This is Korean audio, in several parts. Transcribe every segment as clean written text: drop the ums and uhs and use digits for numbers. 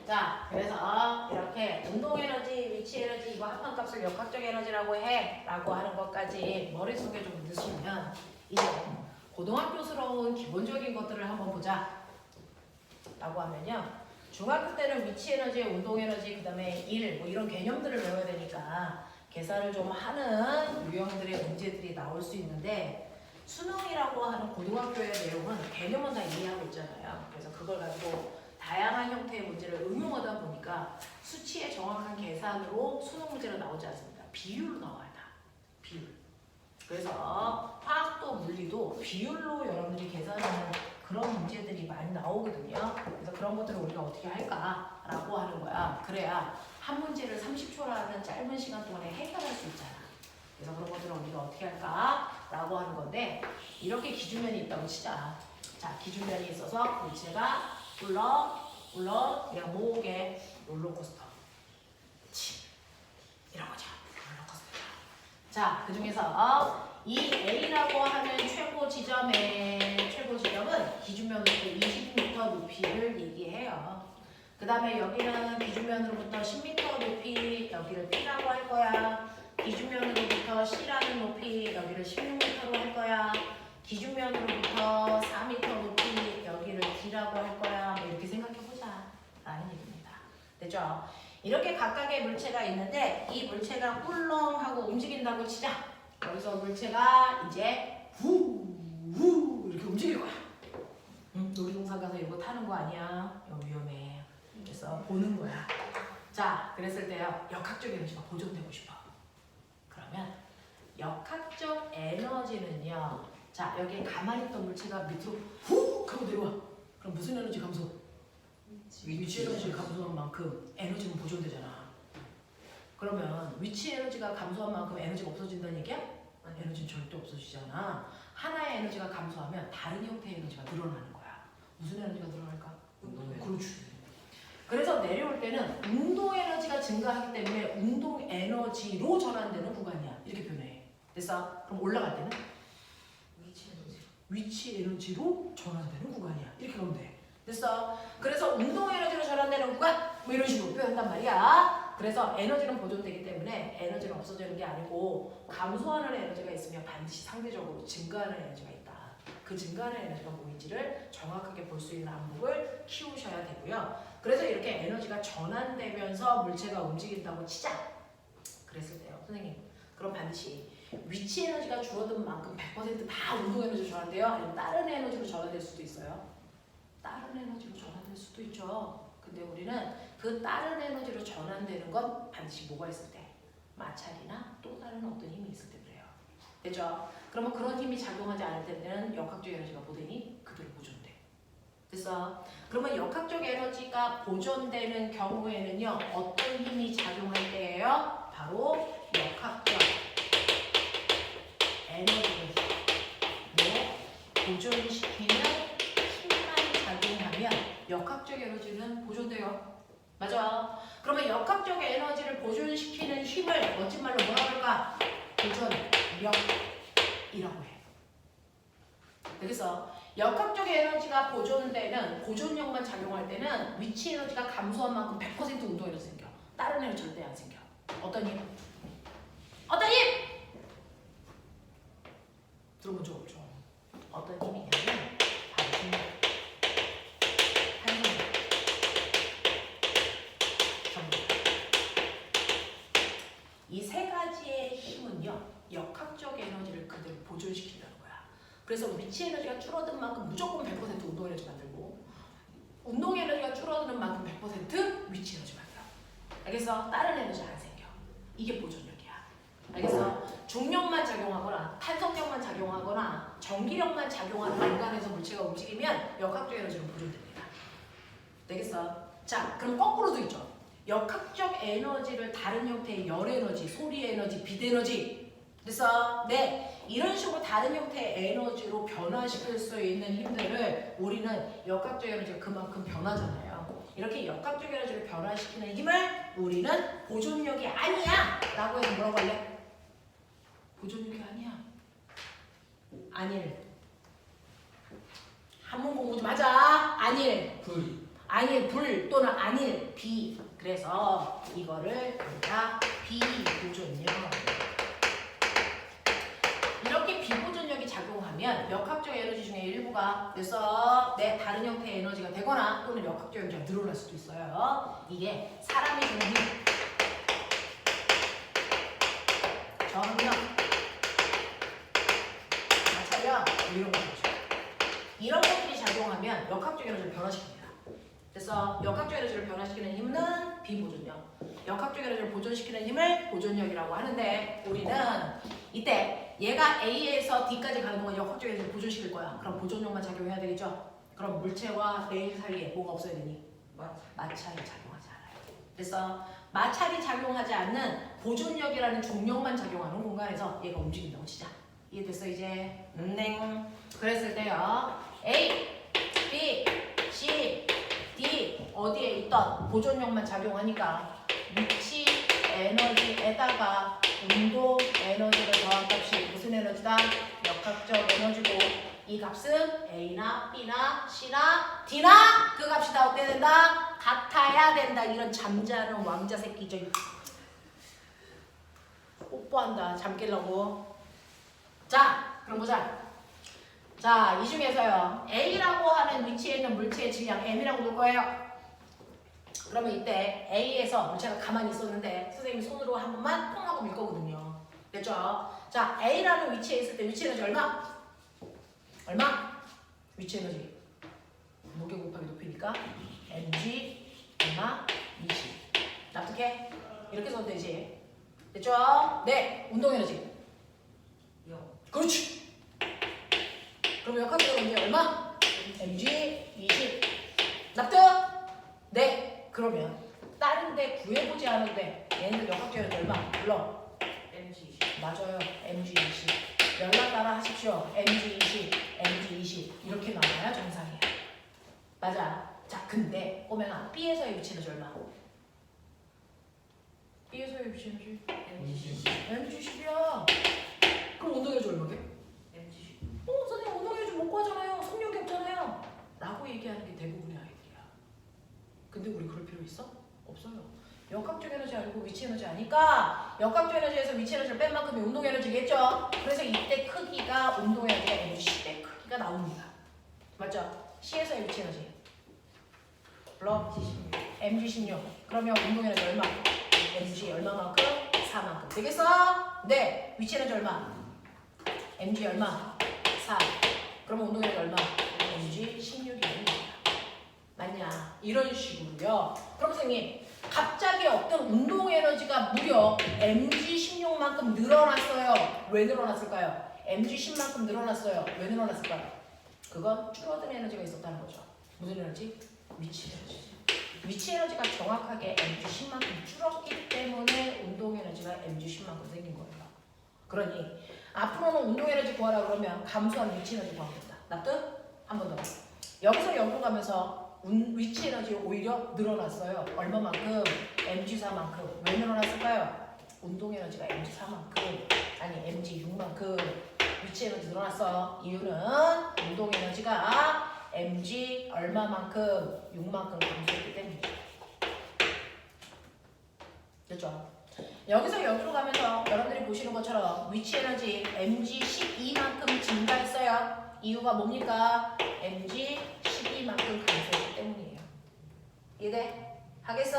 자, 그래서 이렇게 운동 에너지, 위치 에너지, 이거 합한값을 역학적 에너지라고 해 라고 하는 것까지 머릿속에 좀 넣으시면 이제 고등학교스러운 기본적인 것들을 한번 보자 라고 하면요, 중학교 때는 위치 에너지, 운동 에너지, 그 다음에 일, 뭐 이런 개념들을 배워야 되니까 계산을 좀 하는 유형들의 문제들이 나올 수 있는데, 수능이라고 하는 고등학교의 내용은 개념은 다 이해하고 있잖아요. 그래서 그걸 가지고 다양한 형태의 문제를 응용하다 보니까 수치의 정확한 계산으로 수능 문제로 나오지 않습니다. 비율로 나와야 돼. 비율. 그래서 화학도 물리도 비율로 여러분들이 계산하는 그런 문제들이 많이 나오거든요. 그래서 그런 것들을 우리가 어떻게 할까라고 하는 거야. 그래야 한 문제를 30초라는 짧은 시간 동안에 해결할 수 있잖아. 그래서 그런 것들을 우리가 어떻게 할까라고 하는 건데, 이렇게 기준면이 있다고 치자. 자, 기준면이 있어서 물체가 울러 그냥 모으게 롤러코스터 이런 거죠. 롤러코스터. 자, 그 중에서 이 A라고 하는 최고 지점은 기준면으로부터 20m 높이를 얘기해요. 그 다음에 여기는 기준면으로부터 10m 높이, 여기를 P라고 할 거야. 기준면으로부터 C라는 높이, 여기를 16m로 할 거야. 기준면으로부터 4m 높이, 여기를 D라고 할 거야. 뭐 이렇게 생각해보자 라는 얘기입니다. 됐죠? 이렇게 각각의 물체가 있는데, 이 물체가 꿀렁하고 움직인다고 치자. 여기서 물체가 이제 후 이렇게 움직일 거야. 놀이동산 가서 이거 타는 거 아니야? 이거 위험해. 그래서 보는 거야. 자, 그랬을 때요, 역학적 에너지가 보존되고 싶어. 그러면 역학적 에너지는요, 자, 여기에 가만히 있던 물체가 밑으로 훅 하고 내려와. 그럼 무슨 에너지 감소? 위치 에너지 감소한 만큼 에너지는 보존되잖아. 그러면 위치 에너지가 감소한 만큼 에너지가 없어진다는 얘기야? 에너지는 절대 없어지잖아. 하나의 에너지가 감소하면 다른 형태의 에너지가 늘어나는 거야. 무슨 에너지가 늘어날까? 운동 에너지. 그렇지. 그래서 내려올 때는 운동 에너지가 증가하기 때문에 운동 에너지로 전환되는 구간이야. 이렇게 표현해. 됐어? 그럼 올라갈 때는 위치 에너지로 전환되는 구간이야. 이렇게 하면 돼. 됐어? 그래서 운동 에너지로 전환되는 구간 뭐 이런 식으로 표현한단 말이야. 그래서 에너지는 보존되기 때문에 에너지는 없어지는 게 아니고, 감소하는 에너지가 있으면 반드시 상대적으로 증가하는 에너지가 있다. 그 증가하는 에너지가 뭐인지를 정확하게 볼 수 있는 안목을 키우셔야 되고요. 그래서 이렇게 에너지가 전환되면서 물체가 움직인다고 치자. 그랬을 때요, 선생님, 그럼 반드시 위치 에너지가 줄어든 만큼 100%다 운동 에너지로 전환돼요? 아니면 다른 에너지로 전환될 수도 있어요? 다른 에너지로 전환될 수도 있죠. 근데 우리는 그 다른 에너지로 전환되는 건 반드시 뭐가 있을 때? 마찰이나 또 다른 어떤 힘이 있을 때 그래요. 됐죠? 그러면 그런 힘이 작용하지 않을 때는 역학적 에너지가 뭐되니? 그대로 보존돼. 됐어? 그러면 역학적 에너지가 보존되는 경우에는요, 어떤 힘이 작용할 때예요? 바로 역학적 에너지를 보존시키는 힘만 작용하면 역학적 에너지는 보존돼요. 맞아. 그러면 역학적 에너지를 보존시키는 힘을 멋진 말로 뭐라고 할까? 보존력이라고 해. 그래서 역학적 에너지가 보존되는, 보존력만 작용할 때는 위치 에너지가 감소한 만큼 100% 운동 에너지 생겨. 다른 에너지 절대 안 생겨. 어떤 힘? 어떤 힘? 들어본 적 없죠? 어떤 힘이냐면 바로 중력, 한성력, 정력. 이 세 가지의 힘은요, 역학적 에너지를 그대로 보존시킨다는 거야. 그래서 위치 에너지가 줄어든 만큼 무조건 100% 운동 에너지 만들고, 운동 에너지가 줄어드는 만큼 100% 위치 에너지 만들어. 알겠어? 다른 에너지 안 생겨. 이게 보존력이야. 알겠어? 중력만 작용하거나 탄성력만 작용하거나 전기력만 작용하는 공간에서 물체가 움직이면 역학적 에너지는 보존됩니다. 되겠어? 자, 그럼 거꾸로도 있죠. 역학적 에너지를 다른 형태의 열 에너지, 소리 에너지, 빛 에너지, 그래서 네, 이런 식으로 다른 형태의 에너지로 변화시킬 수 있는 힘들을 우리는 역학적 에너지가 그만큼 변하잖아요. 이렇게 역학적 에너지를 변화시키는 힘을 우리는 보존력이 아니야 라고 해서 뭐라고 할래? 보존력이 아니야. 아닐. 한문 공부 좀 하자. 아닐. 아닐 불 또는 아닐 비. 그래서 이거를 우리가 비보존력. 이렇게 비보존력이 작용하면 역학적 에너지 중에 일부가 그래서 내 다른 형태의 에너지가 되거나 또는 역학적 에너지가 늘어날 수도 있어요. 이게 사람이 주는 힘, 저항력, 마찰력 이런 것들이죠. 이런 것들이 작용하면 역학적 에너지를 변화시킵니다. 그래서 역학적 에너지를 변화시키는 힘은 비보존력, 역학적 에너지를 보존시키는 힘을 보존력이라고 하는데 우리는 이때 얘가 A에서 D까지 가는 동안 역학적 에너지를 보존시킬 거야. 그럼 보존력만 작용해야 되겠죠? 그럼 물체와 레일 사이에 뭐가 없어야 되니? 마찰이 작용하지 않아요. 그래서 마찰이 작용하지 않는 보존력이라는 중력만 작용하는 공간에서 얘가 움직인다고 치자. 이해됐어 이제? 그랬을 때요. A, B, C, D 어디에 있던 보존력만 작용하니까 위치 에너지에다가 운동 에너지를 더한 값이 무슨 에너지다? 역학적 에너지고 이 값은 A나 B나 C나 D나 그 값이 다 어때야 된다? 같아야 된다. 이런 잠자는 왕자 새끼죠. 뽀뽀한다. 잠 깨려고. 자, 그럼 보자. 자, 이 중에서요. A라고 하는 위치에 있는 물체의 질량 M이라고 볼 거예요. 그러면 이때 A에서 물체가 가만히 있었는데 선생님이 손으로 한 번만 통하고 밀 거거든요. 됐죠? 자, A라는 위치에 있을 때 위치 에너지 얼마? 얼마? 위치 에너지. 무게 곱하기 높이니까 mg 얼마? 20. 납득해? 이렇게 써도 되지. 됐죠? 네. 운동 에너지. 0. 그렇지. 그럼 역학적 에너지 얼마? mg 20. 납득? 네. 그러면 다른 데 구해보지 않은데 얘네들 역학적 에너지 얼마? 불러. mg 20. 맞아요. mg 20. 연락 따라 하십시오. mg 20, mg 20 이렇게 나와야 정상이야. 맞아. 자, 근데 꼬맹아 B에서의 위치 에너지 얼마? B에서의 위치 에너지 mg 10이야. 그럼 운동 에너지 얼마게? mg 10. 선생님 운동 에너지 못 구하잖아요. 속력이 없잖아요. 라고 얘기하는 게 대부분의 아이들이야. 근데 우리 그럴 필요 있어? 없어요. 역학적 에너지 알고 위치 에너지 아니까 역학적 에너지에서 위치 에너지를 뺀 만큼이 운동 에너지겠죠? 그래서 이때 크기가 운동 에너지가 mg 10의 크기가 나옵니다. 맞죠? C에서의 위치 에너지 불러? mg 16. 그러면 운동 에너지 얼마? mg 얼마만큼? 4만큼. 되겠어? 네. 위치 에너지 얼마? mg 얼마? 4. 그러면 운동 에너지 얼마? mg 16이 됩니다. 맞냐? 이런 식으로요. 그럼 선생님 갑자기 어떤 운동 에너지가 무려 mg 16만큼 늘어났어요. 왜 늘어났을까요? mg 10만큼 늘어났어요. 왜 늘어났을까요? 그건 줄어든 에너지가 있었다는 거죠. 무슨 에너지? 위치 에너지. 위치 에너지가 정확하게 mg 10만큼 줄었기 때문에 운동 에너지가 mg 10만큼 생긴 거예요. 그러니 앞으로는 운동 에너지 구하라 그러면 감소한 위치 에너지 구하면 된다. 납득? 한 번 더. 여기서 연구 가면서 위치 에너지 오히려 늘어났어요. 얼마만큼? mg4만큼. 왜 늘어났을까요? 운동 에너지가 mg4만큼 아니 mg6만큼 위치 에너지 늘어났어. 이유는 운동 에너지가 mg 얼마만큼? 6만큼 감소했기 때문이죠. 됐죠? 여기서 여기로 가면서 여러분들이 보시는 것처럼 위치 에너지 mg 12만큼 증가했어요. 이유가 뭡니까? mg 12만큼 감소했기 때문이에요. 이해돼? 하겠어?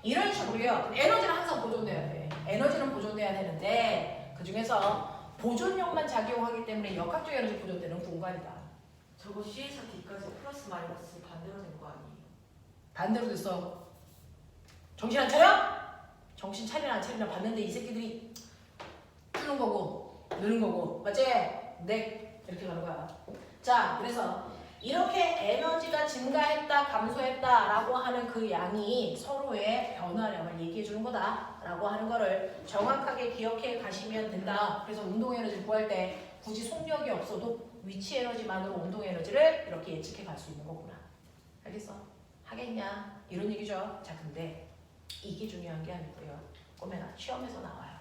이런 식으로요. 에너지는 항상 보존돼야 돼. 에너지는 보존돼야 되는데 그 중에서 보존력만 작용하기 때문에 역학적 에너지 보존되는 공간이다. 저거 C에서 D까지 플러스 마이너스 반대로 된 거 아니에요? 반대로 됐어. 정신 안 차려? 정신 차리나 안 차리나 봤는데 이 새끼들이 크는 거고 느는 거고 맞지? 네 이렇게 가는 거야. 자 그래서 이렇게 에너지가 증가했다 감소했다 라고 하는 그 양이 서로의 변화량을 얘기해 주는 거다 라고 하는 거를 정확하게 기억해 가시면 된다. 그래서 운동 에너지를 구할 때 굳이 속력이 없어도 위치 에너지만으로 운동 에너지를 이렇게 예측해 갈 수 있는 거구나. 알겠어? 하겠냐? 이런 얘기죠. 자 근데 이게 중요한 게 아니고요. 꼬매나 시험에서 나와요.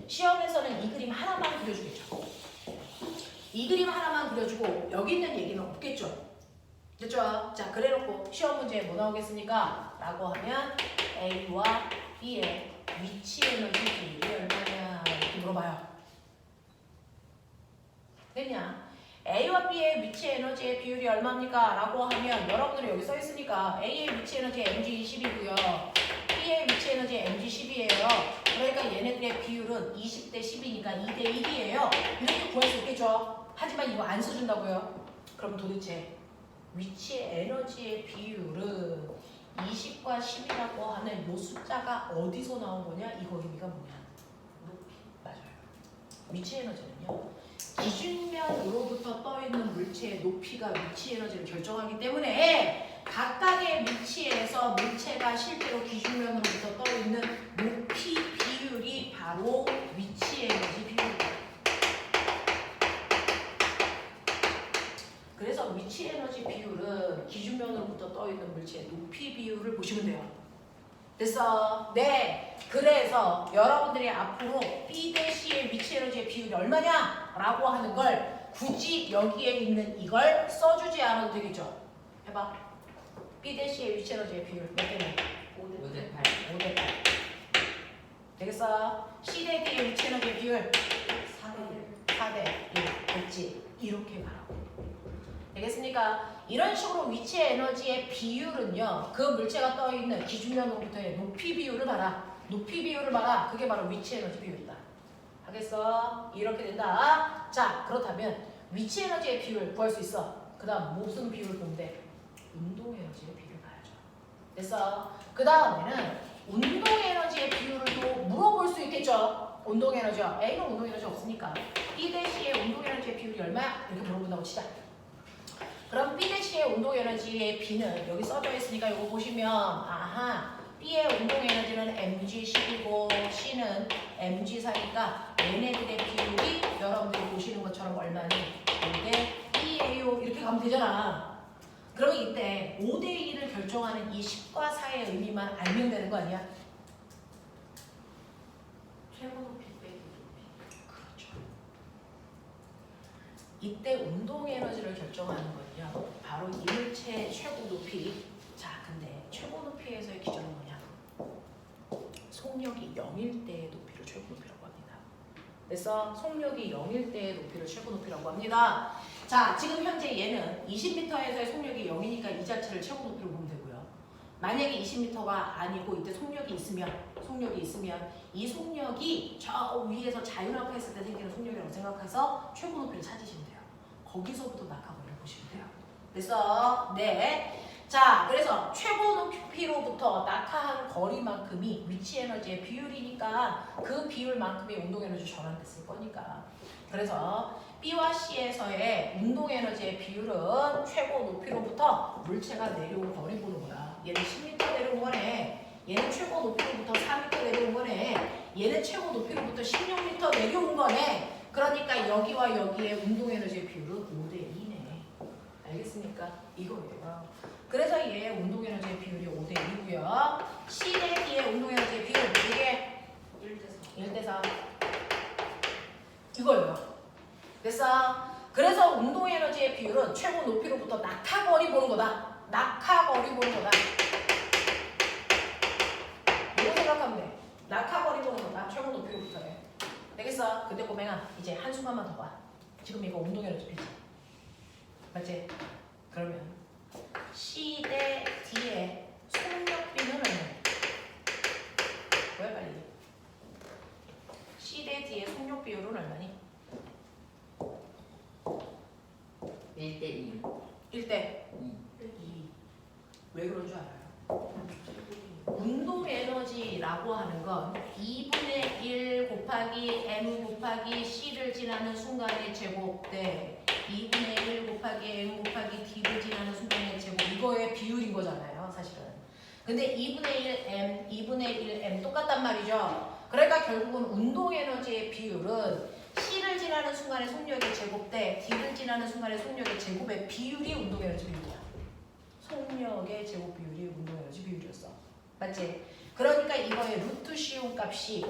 시험에서는 이 그림 하나만 그려주겠죠. 이 그림 하나만 그려주고 여기 있는 얘기는 없겠죠. 됐죠? 자, 그래놓고 시험 문제에 뭐 나오겠습니까? 라고 하면 A와 B의 위치 에너지 비율이 얼마냐 이렇게 물어봐요. 됐냐? A와 B의 위치 에너지의 비율이 얼마입니까? 라고 하면 여러분들이 여기 써 있으니까 A의 위치 에너지 mg20이고요. B의 위치 에너지 mg10이에요. 그러니까 얘네들의 비율은 20대 10이니까 2대 1이에요. 이렇게 구할 수 있겠죠? 하지만 이거 안 써준다고요. 그럼 도대체 위치 에너지의 비율은 20과 10이라고 하는 이 숫자가 어디서 나온 거냐? 이거 의미가 뭐냐? 높이. 맞아요. 위치 에너지는요. 기준면으로부터 떠있는 물체의 높이가 위치 에너지를 결정하기 때문에 각각의 위치에서 물체가 실제로 기준면으로부터 떠있는 높이 비율이 바로 위치 에너지 비율입니다. 그래서 위치 에너지 비율은 기준면으로부터 떠있는 물체의 높이 비율을 보시면 돼요. 됐어? 네. 그래서 여러분들이 앞으로 B-의 위치 에너지의 비율이 얼마냐? 라고 하는 걸 굳이 여기에 있는 이걸 써주지 않아도 되겠죠? 해봐. B-의 위치 에너지의 비율 몇 대냐? 5대 8. 5대 8. 되겠어? C-D의 위치 에너지의 비율 4대 1. 됐지? 이렇게 가라고. 되겠습니까? 이런 식으로 위치 에너지의 비율은요. 그 물체가 떠있는 기준면으로부터의 높이 비율을 봐라. 높이 비율을 봐라. 그게 바로 위치 에너지 비율이다. 하겠어? 이렇게 된다. 자, 그렇다면 위치 에너지의 비율 구할 수 있어. 그 다음 무슨 비율을 보면 돼? 운동 에너지의 비율을 봐야죠. 됐어? 그 다음에는 운동 에너지의 비율을 또 물어볼 수 있겠죠? 운동 에너지요. A는 운동 에너지 없으니까 B-의 운동 에너지의 비율이 얼마야? 이렇게 물어본다고 치자. 그럼 B-의 운동 에너지의 B는 여기 써져 있으니까 이거 보시면 아하 B의 운동 에너지는 mg10이고 C는 mg4니까 얘네들의 비율이 여러분들이 보시는 것처럼 얼마니? 5대 2예요. 이렇게 가면 되잖아. 그러면 이때 5대 2를 결정하는 이 10과 4의 의미만 알면 되는 거 아니야? 최고 높이 빼기 높이. 그렇죠. 이때 운동 에너지를 결정하는 거는요. 바로 이물체의 최고 높이. 자, 근데 최고 높이에서의 기준은 뭐냐? 속력이 0일 때의 높이를 최고 높이라고 합니다. 그래서 속력이 0일 때의 높이를 최고 높이라고 합니다. 자, 지금 현재 얘는 20m에서의 속력이 0이니까 이 자체를 최고 높이로 보면 되고요. 만약에 20m가 아니고 이때 속력이 있으면 이 속력이 저 위에서 자유낙하했을 때 생기는 속력이라고 생각해서 최고 높이를 찾으시면 돼요. 거기서부터 낙하거리를 보시면 돼요. 그래서 네. 자, 그래서 최고 높이로부터 낙하한 거리만큼이 위치 에너지의 비율이니까 그 비율만큼의 운동 에너지 전환됐을 거니까. 그래서 B와 C에서의 운동 에너지의 비율은 최고 높이로부터 물체가 내려온 거리 보는 거야. 얘는 10m 내려온 거네. 얘는 최고 높이로부터 4m 내려온 거네. 얘는 최고 높이로부터 16m 내려온 거네. 그러니까 여기와 여기의 운동 에너지의 비율은 5대 2네. 알겠습니까? 이거예요. 그래서 얘의 운동 에너지의 비율이 5대 2고요. C 대 D의 운동 에너지의 비율 이게 1대 4. 이거예요. 됐어? 그래서 운동 에너지의 비율은 최고 높이로부터 낙하거리 보는 거다. 낙하거리 보는 거다. 이거 생각하면 돼. 낙하거리 보는 거다. 최고 높이로부터 해. 되겠어? 근데 꼬맹아 이제 한순간만 더 봐. 지금 이거 운동 에너지 비지. 맞지? 그러면 C 대 D의 속력비는 얼마야? 왜 빨리? C 대 D의 속력 비율은 얼마니? 1대 2. 1대 2. 왜 그런 줄 알아요? 운동 에너지라고 하는 건 2분의 1 곱하기 m 곱하기 c를 지나는 순간의 제곱 대 2분의 1 곱하기 m 곱하기 d를 지나는 순간의 제곱 이거의 비율인 거잖아요, 사실은. 근데 2분의 1m, 2분의 1m 똑같단 말이죠. 그러니까 결국은 운동 에너지의 비율은 C를 지나는 순간의 속력의 제곱 대 D를 지나는 순간의 속력의 제곱의 비율이 운동 에너지 비율이야. 속력의 제곱 비율이 운동 에너지 비율이었어. 맞지? 그러니까 이거의 루트 시온 값이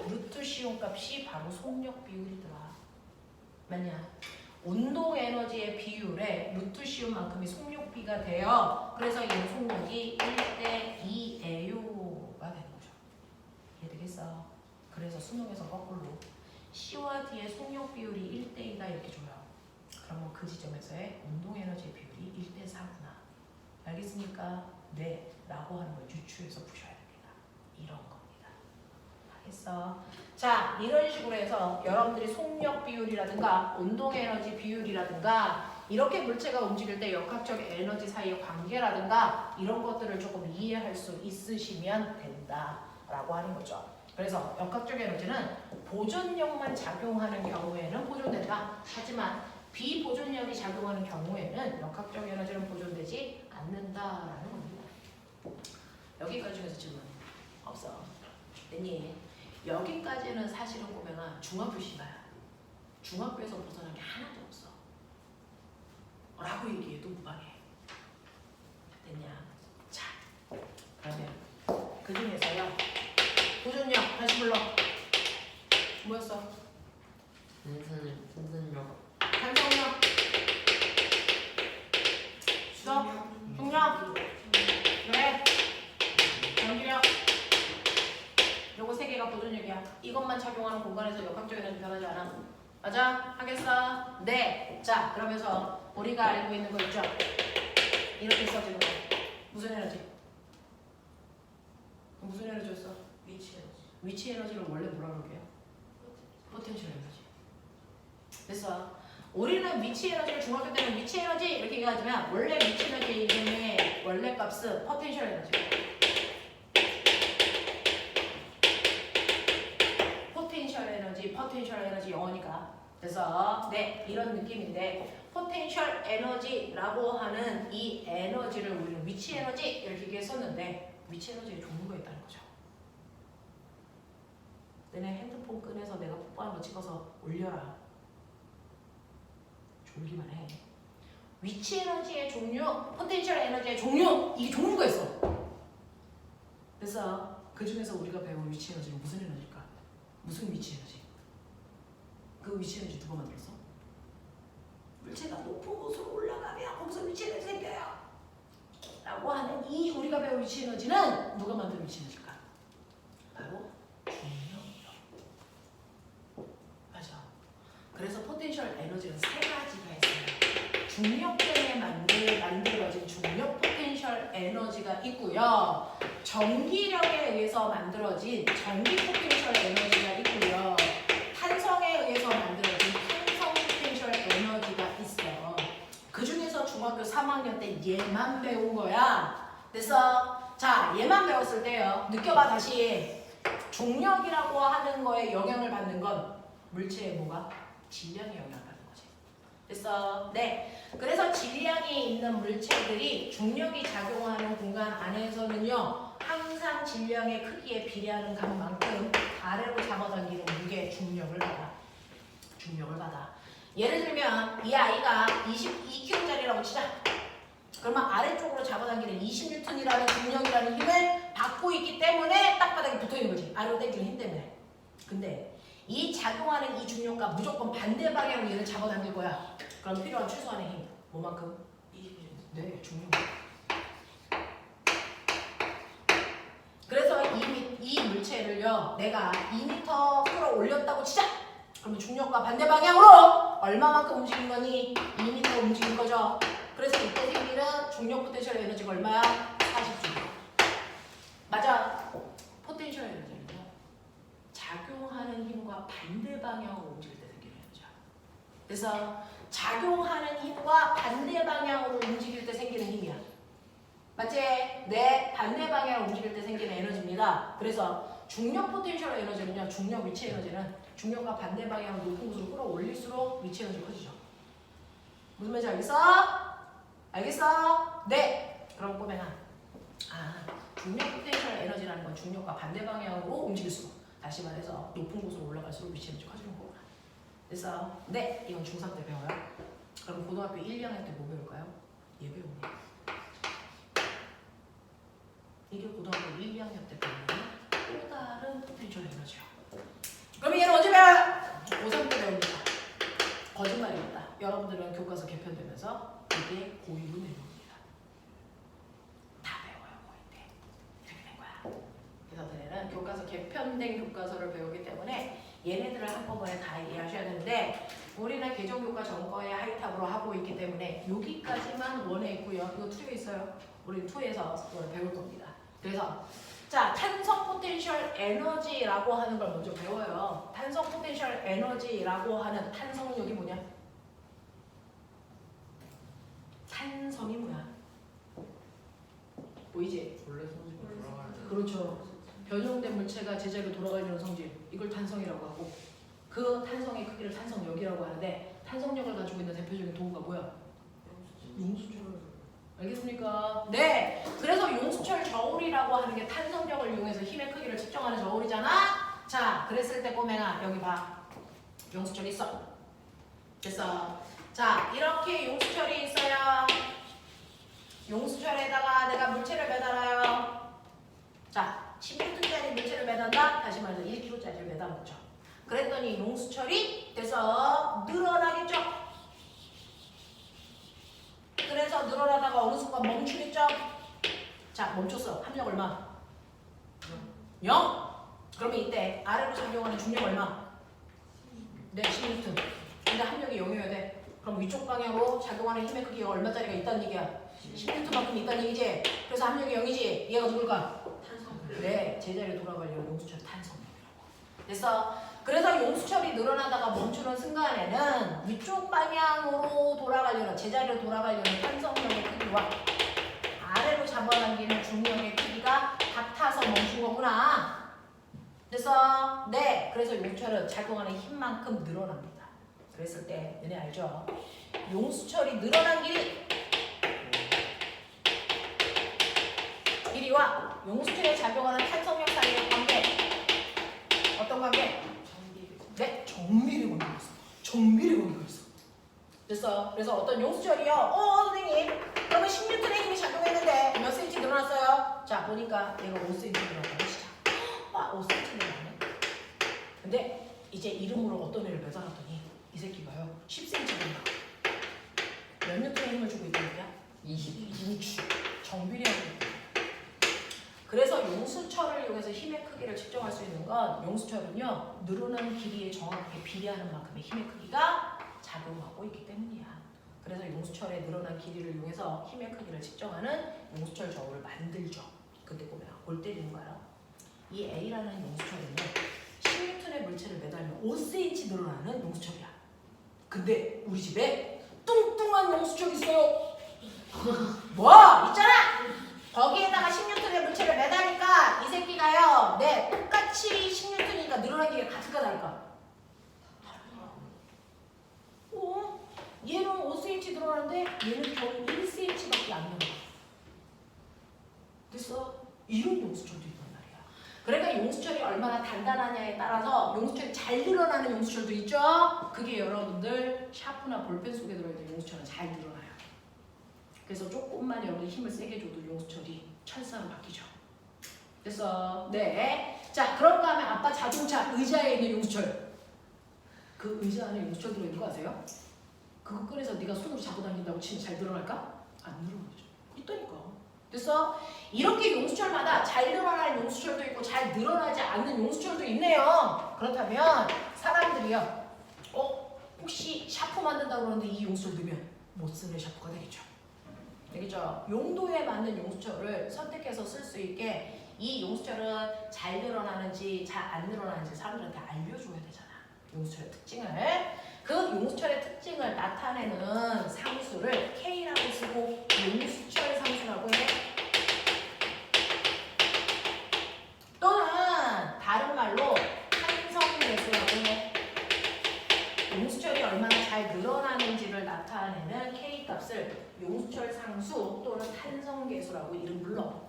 바로 속력 비율이더라. 맞냐? 운동 에너지의 비율에 루트 씌움만큼이 속력비가 돼요. 그래서 얘는 속력이 1대2예요가 되는 거죠. 이해되겠어? 그래서 수능에서 거꾸로 C와 D의 속력 비율이 1대2다 이렇게 줘요. 그러면 그 지점에서의 운동 에너지의 비율이 1대4구나. 알겠습니까? 네. 라고 하는 걸 유추해서 푸셔야 됩니다. 이런 겁니다. 알겠어? 자, 이런 식으로 해서 여러분들이 속력 비율이라든가 운동 에너지 비율이라든가 이렇게 물체가 움직일 때 역학적 에너지 사이의 관계라든가 이런 것들을 조금 이해할 수 있으시면 된다라고 하는 거죠. 그래서 역학적 에너지는 보존력만 작용하는 경우에는 보존된다. 하지만 비보존력이 작용하는 경우에는 역학적 에너지는 보존되지 않는다라는 겁니다. 여기까지 중에서 질문 없어. 됐니? 여기까지는 사실은 보면 중학교 시가야. 중학교에서 벗어난 게 하나도 없어. 라고 얘기해도 무방해. 됐냐? 자, 그러면 그 중에서요. 보존력 다시 불러. 뭐였어? 분선력. 간성력. 수업. 속력. 그래. 전기력. 요거 세 개가 보존력이야. 이것만 착용하는 공간에서 역학적 에너지 변하지 않아. 맞아? 하겠어? 네. 자, 그러면서 우리가 알고 있는 거 있죠? 이렇게 써지는 거. 무슨 에너지? 무슨 에너지였어? 위치 에너지. 위치 에너지를 원래 뭐라 그러게요? 포텐셜 에너지. 됐어. 우리는 위치 에너지를 중학교 때는 위치 에너지 이렇게 얘기하지만 원래 위치 에너지 이름의 원래 값은 포텐셜 에너지예요. 포텐셜 에너지 영어니까. 그래서 네, 이런 느낌인데 포텐셜 에너지라고 하는 이 에너지를 우리는 위치 에너지 이렇게 얘기했었는데 위치 에너지의 종류가 있다는 거죠. 너네 핸드폰 꺼내서 내가 뽀뽀한 거 찍어서 올려라. 졸기만 해. 위치 에너지의 종류, 포텐셜 에너지의 종류, 이게 종류가 있어. 그래서 그 중에서 우리가 배운 위치 에너지는 무슨 에너지일까? 무슨 위치 에너지? 그 위치 에너지 누가 만들었어? 물체가 높은 곳으로 올라가면 거기서 위치 에너지 생겨요. 라고 하는 이 우리가 배운 위치 에너지는 누가 만든 위치 에너지일까? 바로 중력이요. 맞아. 그래서 포텐셜 에너지는 세 가지가 있어요. 중력 때문에 만들어진 중력 포텐셜 에너지가 있고요. 전기력에 의해서 만들어진 전기 포텐셜 에너지가 있고요. 탄성에 의해서 만들어진 탄성 포텐셜 에너지가 있어. 그 중에서 중학교 3학년 때 얘만 배운 거야. 그래서 자, 얘만 배웠을 때요. 느껴봐 다시. 중력이라고 하는 거에 영향을 받는 건 물체의 뭐가? 질량에 영향을 받는 거지. 그래서 네. 그래서 질량이 있는 물체들이 중력이 작용하는 공간 안에서는요. 항상 질량의 크기에 비례하는 값만큼 아래로 잡아당기는 무게 중력을 받아. 중력을 받아. 예를 들면 이 아이가 22kg짜리라고 치자. 그러면 아래쪽으로 잡아당기는 20N이라는 중력이라는 힘을 받고 있기 때문에 땅바닥에 붙어있는 거지. 아래로 당기는 힘 때문에. 근데 이 작용하는 이 중력과 무조건 반대 방향으로 얘를 잡아당길 거야. 그럼 필요한 최소한의 힘. 뭐만큼? 20N. 네, 중력. 그래서 이 물체를요, 내가 2m 끌어올렸다고 치자. 그러면 중력과 반대 방향으로 얼마만큼 움직인 거니? 2m 움직인 거죠. 그래서 이때 생기는 중력 포텐셜 에너지가 얼마야? 40줄. 맞아. 포텐셜 에너지는요, 작용하는 힘과 반대 방향으로 움직일 때 생기는 에너지야. 그래서 작용하는 힘과 반대 방향으로 움직일 때 생기는 힘이야. 맞지? 네, 반대 방향으로 움직일 때 생기는 에너지입니다. 그래서 중력 포텐셜 에너지는요, 중력 위치 에너지는 중력과 반대 방향으로 높은 곳으로 끌어올릴수록 위치 에너지가 커지죠. 무슨 말인지 알겠어? 알겠어? 네. 그럼 꼬맹아. 중력 포텐셜 에너지라는 건 중력과 반대 방향으로 움직일수록, 다시 말해서 높은 곳으로 올라갈수록 위치 에너지가 커지는 거구나. 그래서 네, 이건 중3 때 배워요. 그럼 고등학교 1, 2학년 때 뭐 배울까요? 얘 배웁니다. 이게 고등학교 1, 2학년 때 배우는 또 다른 포텐셜 에너지야. 그럼 얘는 언제 배워요? 고3 때 배웁니다. 거짓말입니다. 여러분들은 교과서 개편되면서 이게 고2로 내려옵니다. 다 배워요 고2 때. 이렇게 된 거야. 그래서 너네는 교과서 개편된 교과서를 배우기 때문에 얘네들을 한꺼번에 다 이해하셔야 되는데 우리는 개정교과 전거에 하이탑으로 하고 있기 때문에 여기까지만 원에 있고요. 이거 2에 있어요. 우리 2에서 그걸 배울 겁니다. 그래서 자, 탄성 포텐셜 에너지라고 하는 걸 먼저 배워요. 탄성 포텐셜 에너지라고 하는 탄성력이 뭐냐? 탄성이 뭐야? 보이지? 원래 성질은 돌아가는 그렇죠. 변형된 물체가 제자리로 돌아가려는 성질, 이걸 탄성이라고 하고 그 탄성의 크기를 탄성력이라고 하는데 탄성력을 가지고 있는 대표적인 도구가 뭐야? 용수철. 알겠습니까? 네. 그래서 용수철 저울이라고 하는 게 탄성력을 이용해서 힘의 크기를 측정하는 저울이잖아. 자, 그랬을 때 꼬맹아 여기 봐. 용수철 있어. 됐어. 자, 이렇게 용수철이 있어요. 용수철에다가 내가 물체를 매달아요. 자, 16N짜리 물체를 매단다? 다시 말해서 1kg짜리를 매달았죠. 그랬더니 용수철이 돼서 늘어나겠죠? 그래서 늘어나다가 어느 순간 멈추겠죠? 자, 멈췄어. 합력 얼마? 0? 그러면 이때 아래로 작용하는 중력 얼마? 네, 10N. 근데 합력이 0이어야 돼. 그럼 위쪽 방향으로 작용하는 힘의 크기가 얼마짜리가 있다는 얘기야? 10N만큼 있다는 얘기지? 그래서 합력이 0이지? 얘가 누굴까? 네, 제자리로 돌아가려는 용수철 탄성력이라고. 됐어? 그래서 용수철이 늘어나다가 멈추는 순간에는 위쪽 방향으로 돌아가려는 제자리로 돌아가려는 탄성력의 크기와 아래로 잡아당기는 중력의 크기가 같아서 멈춘 거구나. 됐어? 네, 그래서 용수철은 작용하는 힘만큼 늘어납니다. 그랬을 때 너네 알죠? 용수철이 늘어난 길이와 용수철에 작용하는 탄성력 사이의 관계 어떤 관계? 네, 정밀히 관계가 있어. 정밀히 관계가 있어. 됐어. 그래서 어떤 용수철이요. 선생님, 그러면 16N의 힘이 작용했는데 몇 cm 늘어났어요? 자, 보니까 얘가 5cm 늘어났다고 시작. 와, 5cm 늘어났네. 근데 이제 이름으로 어떤 애를 매달았더니 이 새끼가요 10cm 된다. 몇 뉴턴의 힘을 주고 있다는 거야? 20. 정밀히하고 있다. 그래서 용수철을 이용해서 힘의 크기를 측정할 수 있는 건 용수철은요 늘어난 길이에 정확하게 비례하는 만큼의 힘의 크기가 작용하고 있기 때문이야. 그래서 용수철의 늘어난 길이를 이용해서 힘의 크기를 측정하는 용수철 저울을 만들죠. 근데 보면 골 때리는 거 알아? 이 A라는 용수철은요 10N의 물체를 매달면 5cm 늘어나는 용수철이야. 근데 우리 집에 뚱뚱한 용수철 있어요. 뭐? 있잖아! 거기에다가 10N의 물체를 매다니까 이 새끼가요 네 똑같이 10N이니까 늘어난 길이가 같을까 다를까? 얘는 5cm 늘어나는데 얘는 겨우 1cm밖에 안 늘어나. 됐어? 이런 용수철도 있단 말이야. 그러니까 용수철이 얼마나 단단하냐에 따라서 용수철이 잘 늘어나는 용수철도 있죠? 그게 여러분들 샤프나 볼펜 속에 들어있는 용수철은 잘 늘어나요. 그래서 조금만 여러분이 힘을 세게 줘도 용수철이 철사로 바뀌죠. 됐어? 네. 자, 그런가 하면 아빠 자동차 의자에 있는 용수철. 그 의자 안에 용수철 들어있는 거 아세요? 그거 꺼내서 네가 손으로 잡고 당긴다고 치면 잘 늘어날까? 안 늘어나죠. 있다니까. 됐어? 이렇게 용수철마다 잘 늘어나는 용수철도 있고 잘 늘어나지 않는 용수철도 있네요. 그렇다면 사람들이요. 혹시 샤프 만든다고 그러는데 이 용수철 넣으면 못 쓰는 샤프가 되겠죠. 되겠죠? 용도에 맞는 용수철을 선택해서 쓸 수 있게 이 용수철은 잘 늘어나는지 잘 안 늘어나는지 사람들한테 알려줘야 되잖아. 용수철의 특징을. 그 용수철의 특징을 나타내는 상수를 K라고 쓰고 용수철 상수라고 해. 또는 다른 말로 탄성계수라고 해. 용수철이 얼마나 잘 늘어나는지를 나타내는 K값을 용수철 상수 또는 탄성계수라고 이름 불러.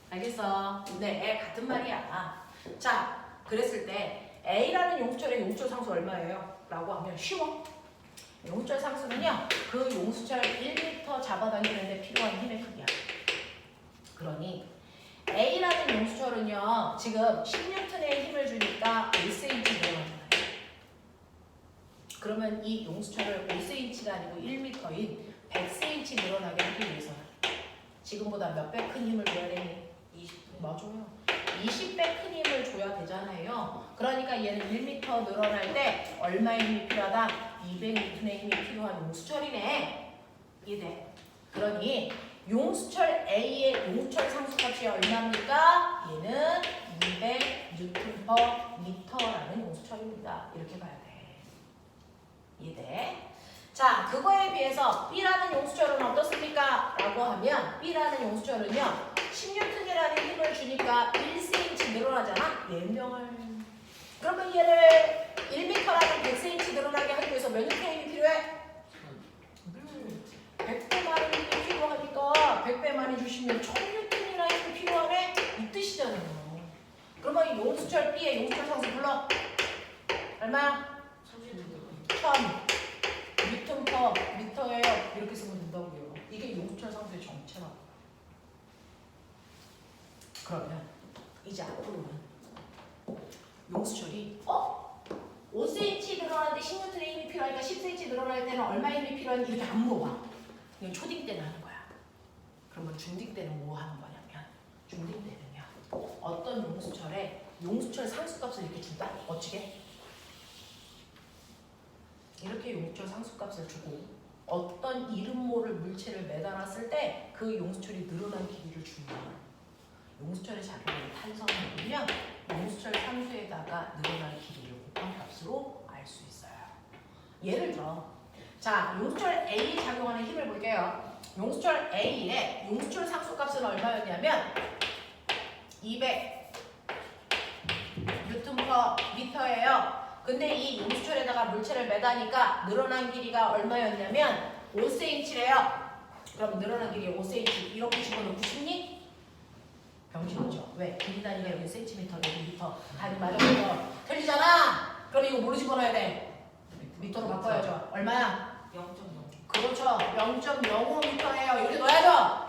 알겠어? 네, 같은 말이야. 자, 그랬을 때 A라는 용수철의 용수철 상수 얼마예요? 라고 하면 쉬워. 용수철 상수는요, 그 용수철 1m 잡아당기는데 필요한 힘의 크기야. 그러니 A라는 용수철은요, 지금 10N의 힘을 주니까 1cm 늘어나잖아요. 그러면 이 용수철을 5cm가 아니고 1m인 100cm 늘어나게 하기 위해서는 지금보다 몇 배 큰 힘을 줘야 되니? 20배. 맞아요. 20배 큰 힘을 줘야 되잖아요. 그러니까 얘는 1m 늘어날 때 얼마의 힘이 필요하다? 200N의 힘이 필요한 용수철이네. 이해돼? 그러니 용수철 A의 용수철 상수값이 얼마입니까? 얘는 200Nm/m라는 용수철입니다. 이렇게 봐야 돼. 이해돼? 자, 그거에 비해서 B라는 용수철은 어떻습니까? 라고 하면 B라는 용수철은요 10N이라는 힘을 주니까 1cm 늘어나잖아? 얘명을 그러면 얘를 1m라는 100cm 늘어나게 하기 위해서 몇 N의 힘이 필요해? 100배 많은 힘이 필요하니까 100배 많이 주시면 1000N이라는 힘이 필요하네? 이 뜻이잖아요. 그러면 이 용수철 B의 용수철 상수 불러 얼마야? 1000Nm/m예요. 이렇게 쓰면 된다고요. 이게 용수철 상수의 정체라고. 그러면 이제 앞으로는 용수철이 5cm 늘어나는데 10N의 힘이 필요하니까 10cm 늘어날 때는 얼마의 힘이 필요한지 이렇게 안 물어봐. 이건 초딩 때는 하는 거야. 그러면 중딩 때는 뭐 하는 거냐면 중딩 때는요 어떤 용수철에 용수철 상수값을 이렇게 준다? 어찌게? 이렇게 용수철 상수값을 주고 어떤 이름 모를 물체를 매달았을 때 그 용수철이 늘어난 길이를 주는 거야. 용수철의 작용은 탄성이면 용수철 상수에다가 늘어난 길이를 곱한 값으로 알 수 있어요. 예를 들어 자 용수철 A 작용하는 힘을 볼게요. 용수철 A의 용수철 상수값은 얼마였냐면 200Nm/m예요. 근데 이 용수철에다가 물체를 매다니까 늘어난 길이가 얼마였냐면 5cm래요. 그럼 늘어난 길이 5cm 이렇게 집어넣고 싶니? 병신이죠. 왜? 길이 단위가 여기 cm, 여기 미터. 단위 맞아서 틀리잖아. 그럼 이거 뭐로 집어넣어야 돼? 미터로 바꿔야죠. 얼마야? 0.0. 그렇죠. 0.05m예요. 여기 넣어야죠.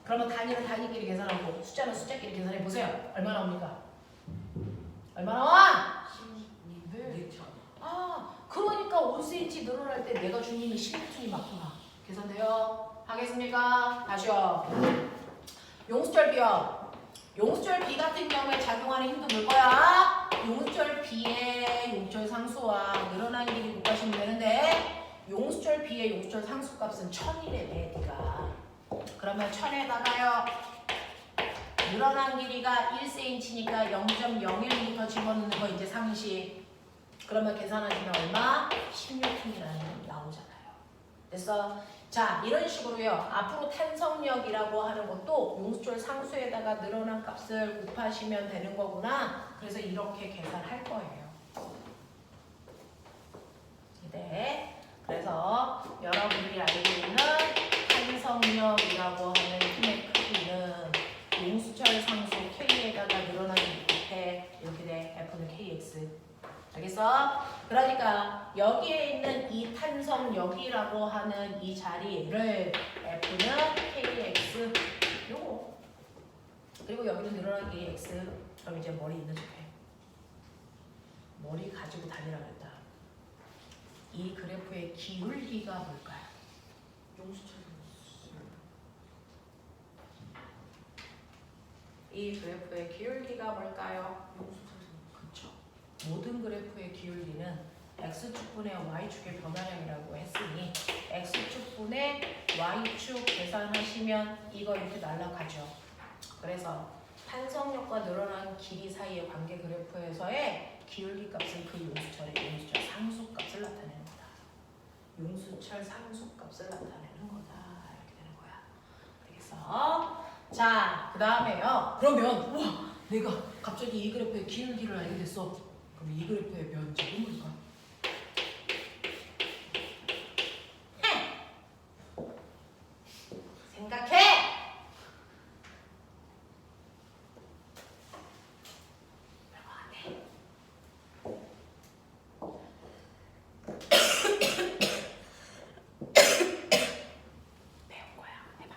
그러면 단위는 단위끼리 계산하고 숫자는 숫자끼리 계산해 보세요. 얼마 나옵니까? 얼마 나와? 16. 그러니까 5cm 늘어날 때 내가 준 힘이 16톤이 맞구나. 계산돼요? 하겠습니까? 다시요. 용수철 B요. 용수철 B 같은 경우에 작용하는 힘도 뭘 거야? 용수철 B의 용수철 상수와 늘어난 길이 곱하시면 되는데 용수철 B의 용수철 상수값은 1000이래 네가. 그러면 1000에다가요 늘어난 길이가 1cm니까 0.01m 집어넣는 거 이제 상식. 그러면 계산하시면 얼마? 16N이라는 게 나오잖아요. 됐어? 자 이런 식으로요 앞으로 탄성력이라고 하는 것도 용수철 상수에다가 늘어난 값을 곱하시면 되는 거구나. 그래서 이렇게 계산할 거예요. 네. 그래서 여러분들이 알고 있는 탄성력이라고 하는 힘의 크기는 용수철 상수 K에다가 늘어난 게 곱해 이렇게 돼. F는 KX. 알겠어? 그러니까 여기에 있는 이 탄성력이라고 하는 이 자리를 F는 KX 요거 그리고 여기는 늘어난 게 X. 그럼 이제 머리 있는 척해. 머리 가지고 다니라 그랬다. 이 그래프의 기울기가 뭘까요? 용수철. 이 그래프의 기울기가 뭘까요? 용수철. 그쵸. 모든 그래프의 기울기는 x축분의 y축의 변화량이라고 했으니 x축분의 y축 계산하시면 이거 이렇게 날아가죠. 그래서 탄성력과 늘어난 길이 사이의 관계 그래프에서의 기울기 값은 그 용수철의 용수철 상수값을 나타내는 거다. 용수철 상수값을 나타내는 거다. 이렇게 되는 거야. 알겠어? 자, 그 다음에요. 그러면 우와, 내가 갑자기 이 그래프의 기울기를 알게 됐어. 그럼 이 그래프의 면적은 뭘까? 생각해! 별거 안 돼. 배운 거야. 해봐.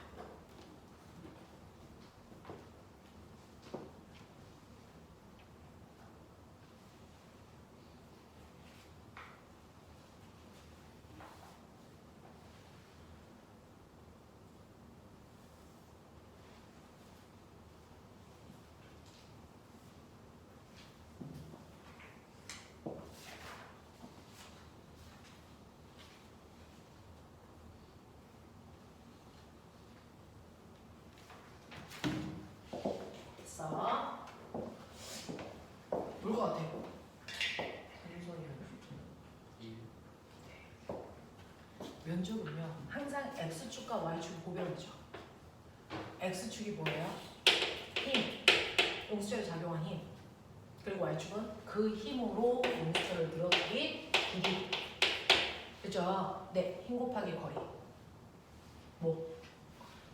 됐어. 뭘 것 같아? 면적은요 항상 x축과 y축 고별이죠. x축이 뭐예요? 힘, 용수철에 작용한 힘. 그리고 y축은 그 힘으로 용수철을 늘어뜨린 길이. 그죠? 네, 힘 곱하기 거리. 뭐?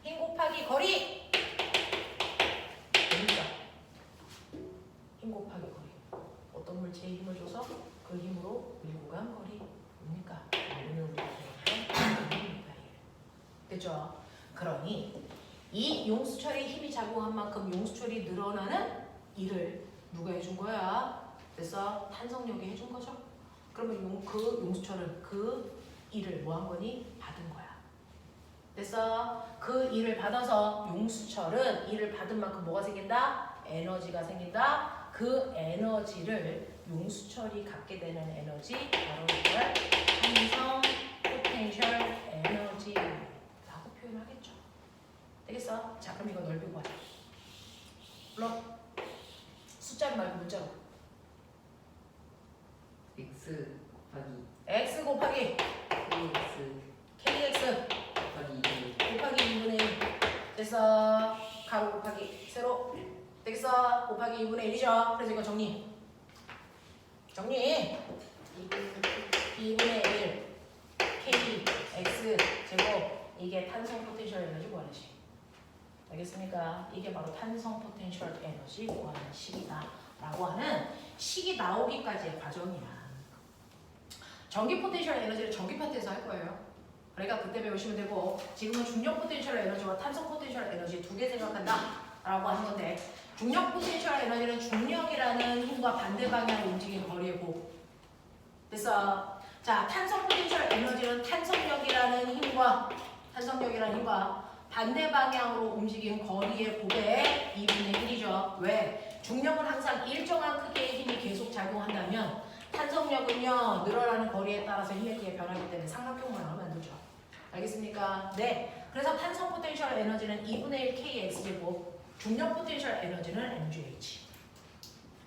힘 곱하기 거리! 재밌죠? 힘 곱하기 거리. 어떤 물체에 힘을 줘서 그 힘으로 밀고 간 거리. 뭡니까? 오늘 우리가 배웠던 거리입니다. 그죠? 그러니 이 용수철에 힘이 작용한 만큼 용수철이 늘어나는 일을 누가 해준 거야? 그래서 탄성력이 해준 거죠. 그러면 그 용수철은 그 일을 뭐 한 거니? 받은 거야. 그래서 그 일을 받아서 용수철은 일을 받은 만큼 뭐가 생긴다? 에너지가 생긴다. 그 에너지를 용수철이 갖게 되는 에너지 바로 이걸 탄성 포텐셜 에너지라고 표현하겠죠. 되겠어? 자, 그럼 이거 넓히고 하자. 물론 숫자로 말고 문자로. x 곱하기 x 곱하기 kx kx 곱하기 2 곱하기 2분의 1. 그래서 가로 곱하기 세로. 되겠어? 곱하기 2분의 1이죠. 그래서 이거 정리. 2분의 1 kx 제곱. 이게 탄성 포텐셜 에너지 구하는 식. 알겠습니까? 이게 바로 탄성 포텐셜 에너지 구하는 식이다 라고 하는 식이 나오기까지의 과정이야. 전기 포텐셜 에너지를 전기 파트에서 할 거예요. 그러니까 그때 배우시면 되고, 지금은 중력 포텐셜 에너지와 탄성 포텐셜 에너지 두 개 생각한다 라고 하는 건데, 중력 포텐셜 에너지는 중력이라는 힘과 반대 방향으로 움직이는 거리의 곱. 됐어? 자, 탄성 포텐셜 에너지는 탄성력이라는 힘과 반대 방향으로 움직이는 거리의 곱의 2분의 1이죠. 왜? 중력은 항상 일정한 크기의 힘이 계속 작용한다면 탄성력은요, 늘어나는 거리에 따라서 힘의 크기가 변하기 때문에 삼각형 모양을 만들죠. 알겠습니까? 네. 그래서 탄성 포텐셜 에너지는 2분의 1 kx제곱, 중력 포텐셜 에너지는 mgh.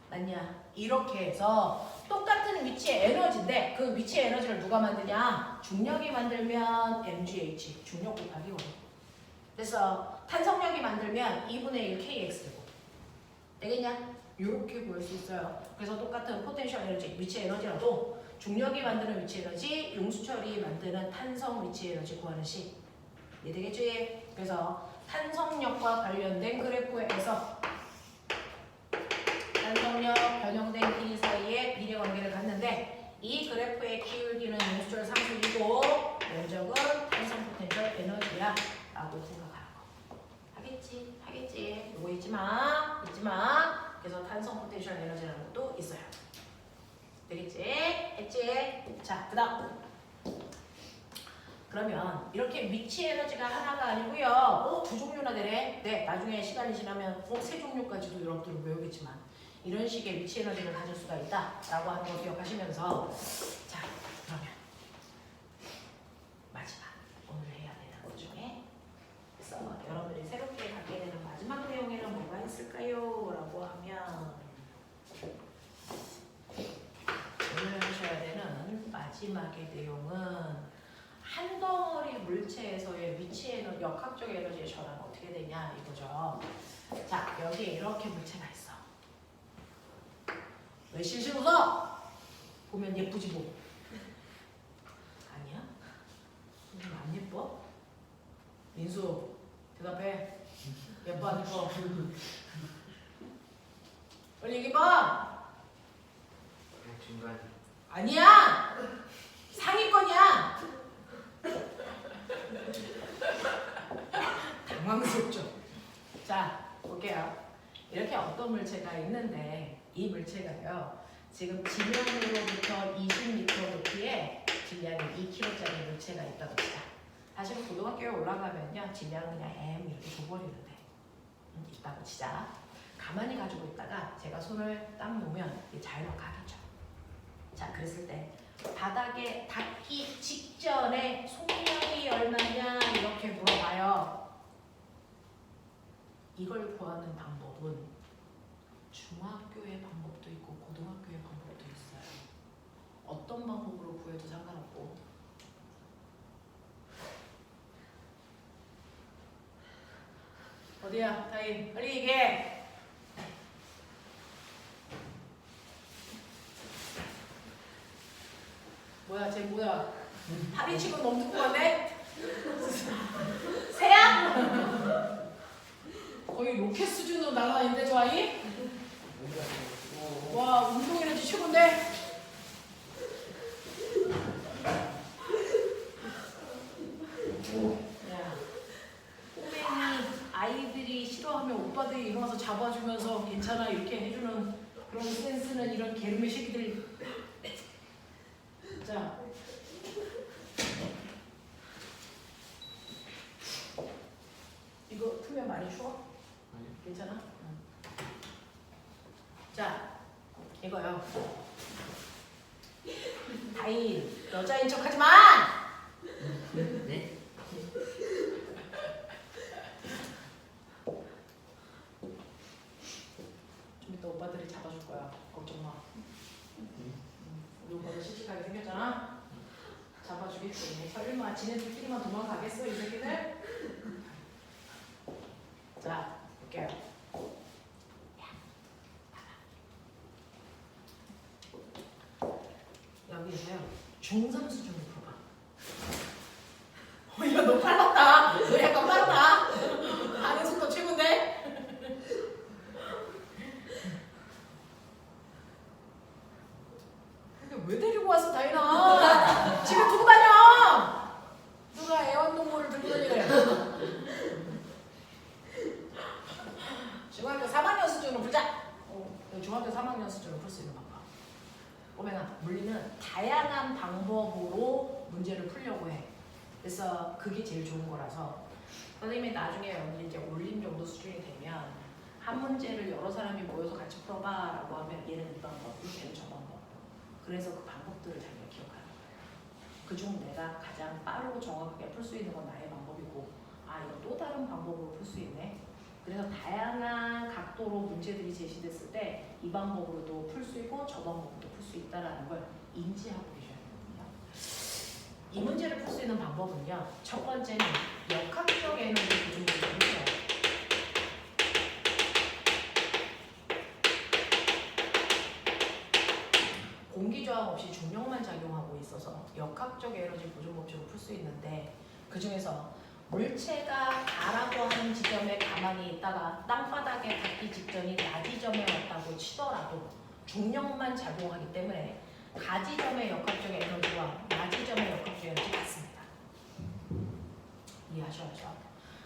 맞냐? 이렇게 해서 똑같은 위치의 에너지인데 그 위치의 에너지를 누가 만드냐? 중력이 만들면 mgh, 중력 곱하기 5. 그래서 탄성력이 만들면 2분의 1 kx제곱. 되겠냐? 이렇게 보일 수 있어요. 그래서 똑같은 포텐셜 에너지, 위치 에너지라도 중력이 만드는 위치 에너지, 용수철이 만드는 탄성 위치 에너지 구하는 식. 이해되겠지? 그래서 탄성력과 관련된 그래프에서 탄성력, 변형된 길이 사이에 비례 관계를 갖는데, 이 그래프의 기울기는 용수철 상수이고 면적은 탄성 포텐셜 에너지야 라고 생각하는 거. 하겠지? 하겠지? 요거 잊지 마. 그래서 탄성 포텐셜 에너지라는 것도 있어요. 되겠지? 했지? 자, 그 다음. 그러면 이렇게 위치 에너지가 하나가 아니고요. 두 종류나 되네. 네, 나중에 시간이 지나면 세 종류까지도 여러분들은 외우겠지만 이런 식의 위치 에너지를 가질 수가 있다라고 하는 거 기억하시면서, 자, 그러면 마지막 오늘 해야 되는 것 중에 그래서 여러분들이 새롭게 갖게 되는 마지막 내용에는 뭐가 있을까요? 라고 하면 오늘 하셔야 되는 마지막의 내용은 한 덩어리 물체에서의 위치 에너지, 역학적 에너지의 전환은 어떻게 되냐 이거죠. 자, 여기에 이렇게 물체가 있어. 왜 실실 웃어? 보면 예쁘지 뭐. 아니야? 안 예뻐? 민수 대답해. 예뻐 안 예뻐? 빨리 얘기해봐. 중간 아니야! 상위권이야! 당황스럽죠? 자, 볼게요. 이렇게 어떤 물체가 있는데 이 물체가요, 지금 지면으로부터 20m 높이에 질량이 2kg짜리 물체가 있다고 치자. 사실 고등학교에 올라가면요, 질량은 그냥 M 이렇게 줘버리는데 있다고 치자. 가만히 가지고 있다가 제가 손을 딱 놓으면 자유로 가겠죠. 자, 그랬을 때 바닥에 닿기 직전에 속력이 얼마냐 이렇게 물어봐요. 이걸 구하는 방법은 중학교의 방법도 있고 고등학교의 방법도 있어요. 어떤 방법으로 구해도 상관없고. 어디야, 다인? 빨리 얘기해. 뭐야, 쟤 뭐야? 파리 치고 너무 듣고 가네? 새야? 거의 로켓 수준으로 날아다니는데 저 아이? 와, 운동 에너지 최고인데? 야, 꼬맹이 아이들이 싫어하면 오빠들이 일어나서 잡아주면서 괜찮아 이렇게 해주는 그런 센스는 이런 게으름의 새끼들. 자, 이거 풀면 많이 추워? 괜찮아? 응. 자, 이거요. 다인, 여자인 척 하지 마! 네? 좀 이따 오빠들이 잡아줄 거야. 걱정 마. 우리 오빠도 씩씩하게 생겼잖아? 잡아주겠지. 설마 지네들끼리만 도망가겠어, 이 새끼들? 자, 볼게요. 여기에서요, 중3 수준으로 풀어봐. 야, 너 빨랐다. 너 약간 빠르다. 하는 속도 최고인데? 근데 왜 데리고 왔어, 다인아? 집에 두고 다녀! 누가 애완동물을 들고 다니래? 중학교 3학년 수준으로 풀자. 중학교 3학년 수준으로 풀 수 있는 방법. 꼬맹아, 물리는 다양한 방법으로 문제를 풀려고 해. 그래서 그게 제일 좋은 거라서 선생님이 나중에 여러분이 이제 올림 정도 수준이 되면 한 문제를 여러 사람이 모여서 같이 풀어봐 라고 하면 얘는 이 방법, 얘는 저 방법. 그래서 그 방법들을 자기가 기억하는 거예요. 그중 내가 가장 빠르고 정확하게 풀 수 있는 건 나의 방법이고, 아, 이거 또 다른 방법으로 풀 수 있네. 그래서 다양한 각도로 문제들이 제시됐을 때 이 방법으로도 풀 수 있고 저 방법으로도 풀 수 있다는 걸 인지하고 계셔야 되거든요. 이 문제를 풀 수 있는 방법은요. 첫 번째는 역학적 에너지 구조를 해요. 공기저항 없이 중력만 작용하고 있어서 역학적 에너지 보존 법칙을 풀 수 있는데, 그 중에서 물체가 가라고 하는 지점에 가만히 있다가 땅바닥에 닿기 직전이 나지점에 왔다고 치더라도 중력만 작용하기 때문에 가지점의 역학적 에너지와 나지점의 역학적 에너지 같습니다. 이해하셔야죠.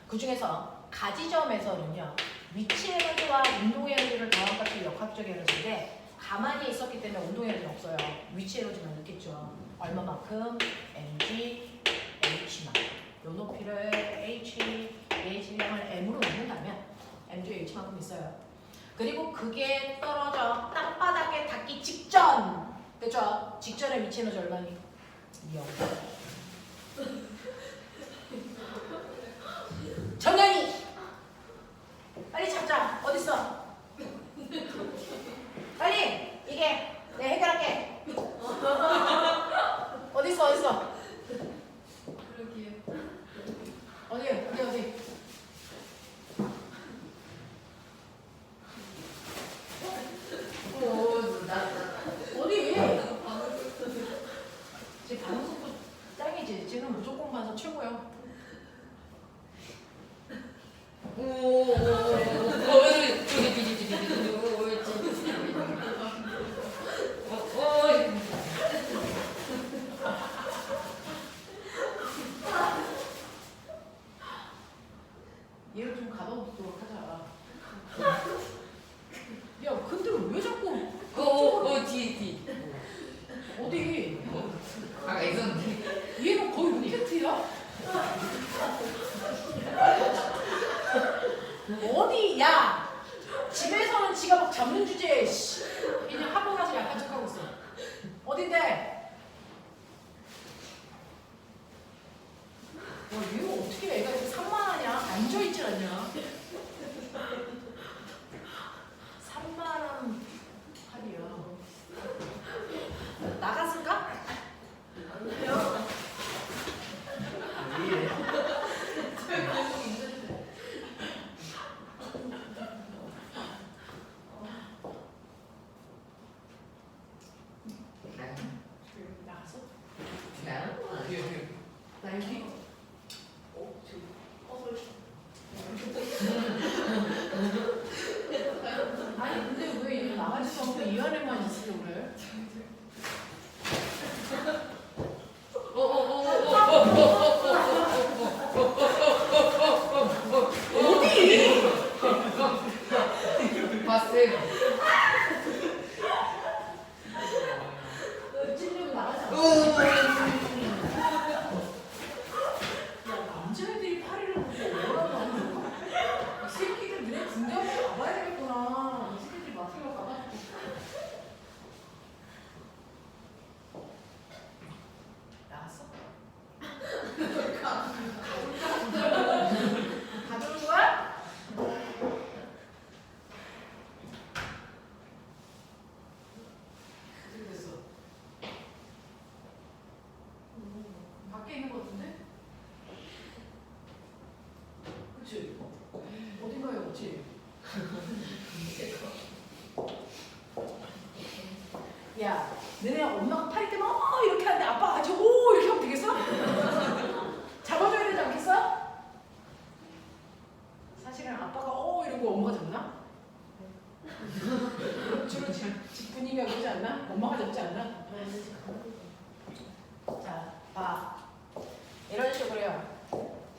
그 중에서 가지점에서는요, 위치 에너지와 운동 에너지를 더한 값이 역학적 에너지인데, 가만히 있었기 때문에 운동 에너지는 없어요. 위치 에너지만 있겠죠. 얼마만큼? mg, h만큼. 요 높이를 h의 질량을 m으로 넣는다면 mg, h만큼 있어요. 그리고 그게 떨어져 땅바닥에 닿기 직전, 그렇죠? 직전에 위치 에너지 얼마니? 0. 정연이! 빨리 잡자. 어딨어? 빨리! 이게 내 해결할게. 어딨어? 그러기에 어디? 어디? 제 반응 속도 짱이지. 쟤는 무조건 봐서 최고야. 얘를 좀 가둬두도록 하자. 야, 근데 왜 자꾸 뒤. 어디? 아까 있었는데. 얘는 거의 로켓이야? 어디? 야! 집에서는 지가 막 잡는 주제에 그냥 하고 나서 약간 척하고 있어. 어딘데? 와, 얘가 어떻게 애가 이렇게 산만하냐? 앉아있질 않냐? 산만한 나가지도 않고 이 안에만 있으려고 그래? 어디? 봤어요. 너 찔리고 나가지 않아? 야, 남자애들이 파리를 보고 뭐라고 하는 거야? 이 새끼들 너네 군대 한번 가봐야 되겠구나. 이 새끼들이 마트를 가가지고. 나왔어? 가져온 거야? 됐어. 밖에 있는 거 같은데? 그치? 어딘가에 없지? 야, 너네 엄마가 팔 때만 이렇게 하는데 아빠가 같이 오 이렇게 하면 되겠어? 잡아줘야 되지 않겠어? 사실은 아빠가 이러고 엄마가 잡나? 주로 집 분위기가 그러지 않나? 엄마가 잡지 않나? 자, 봐. 이런 식으로요.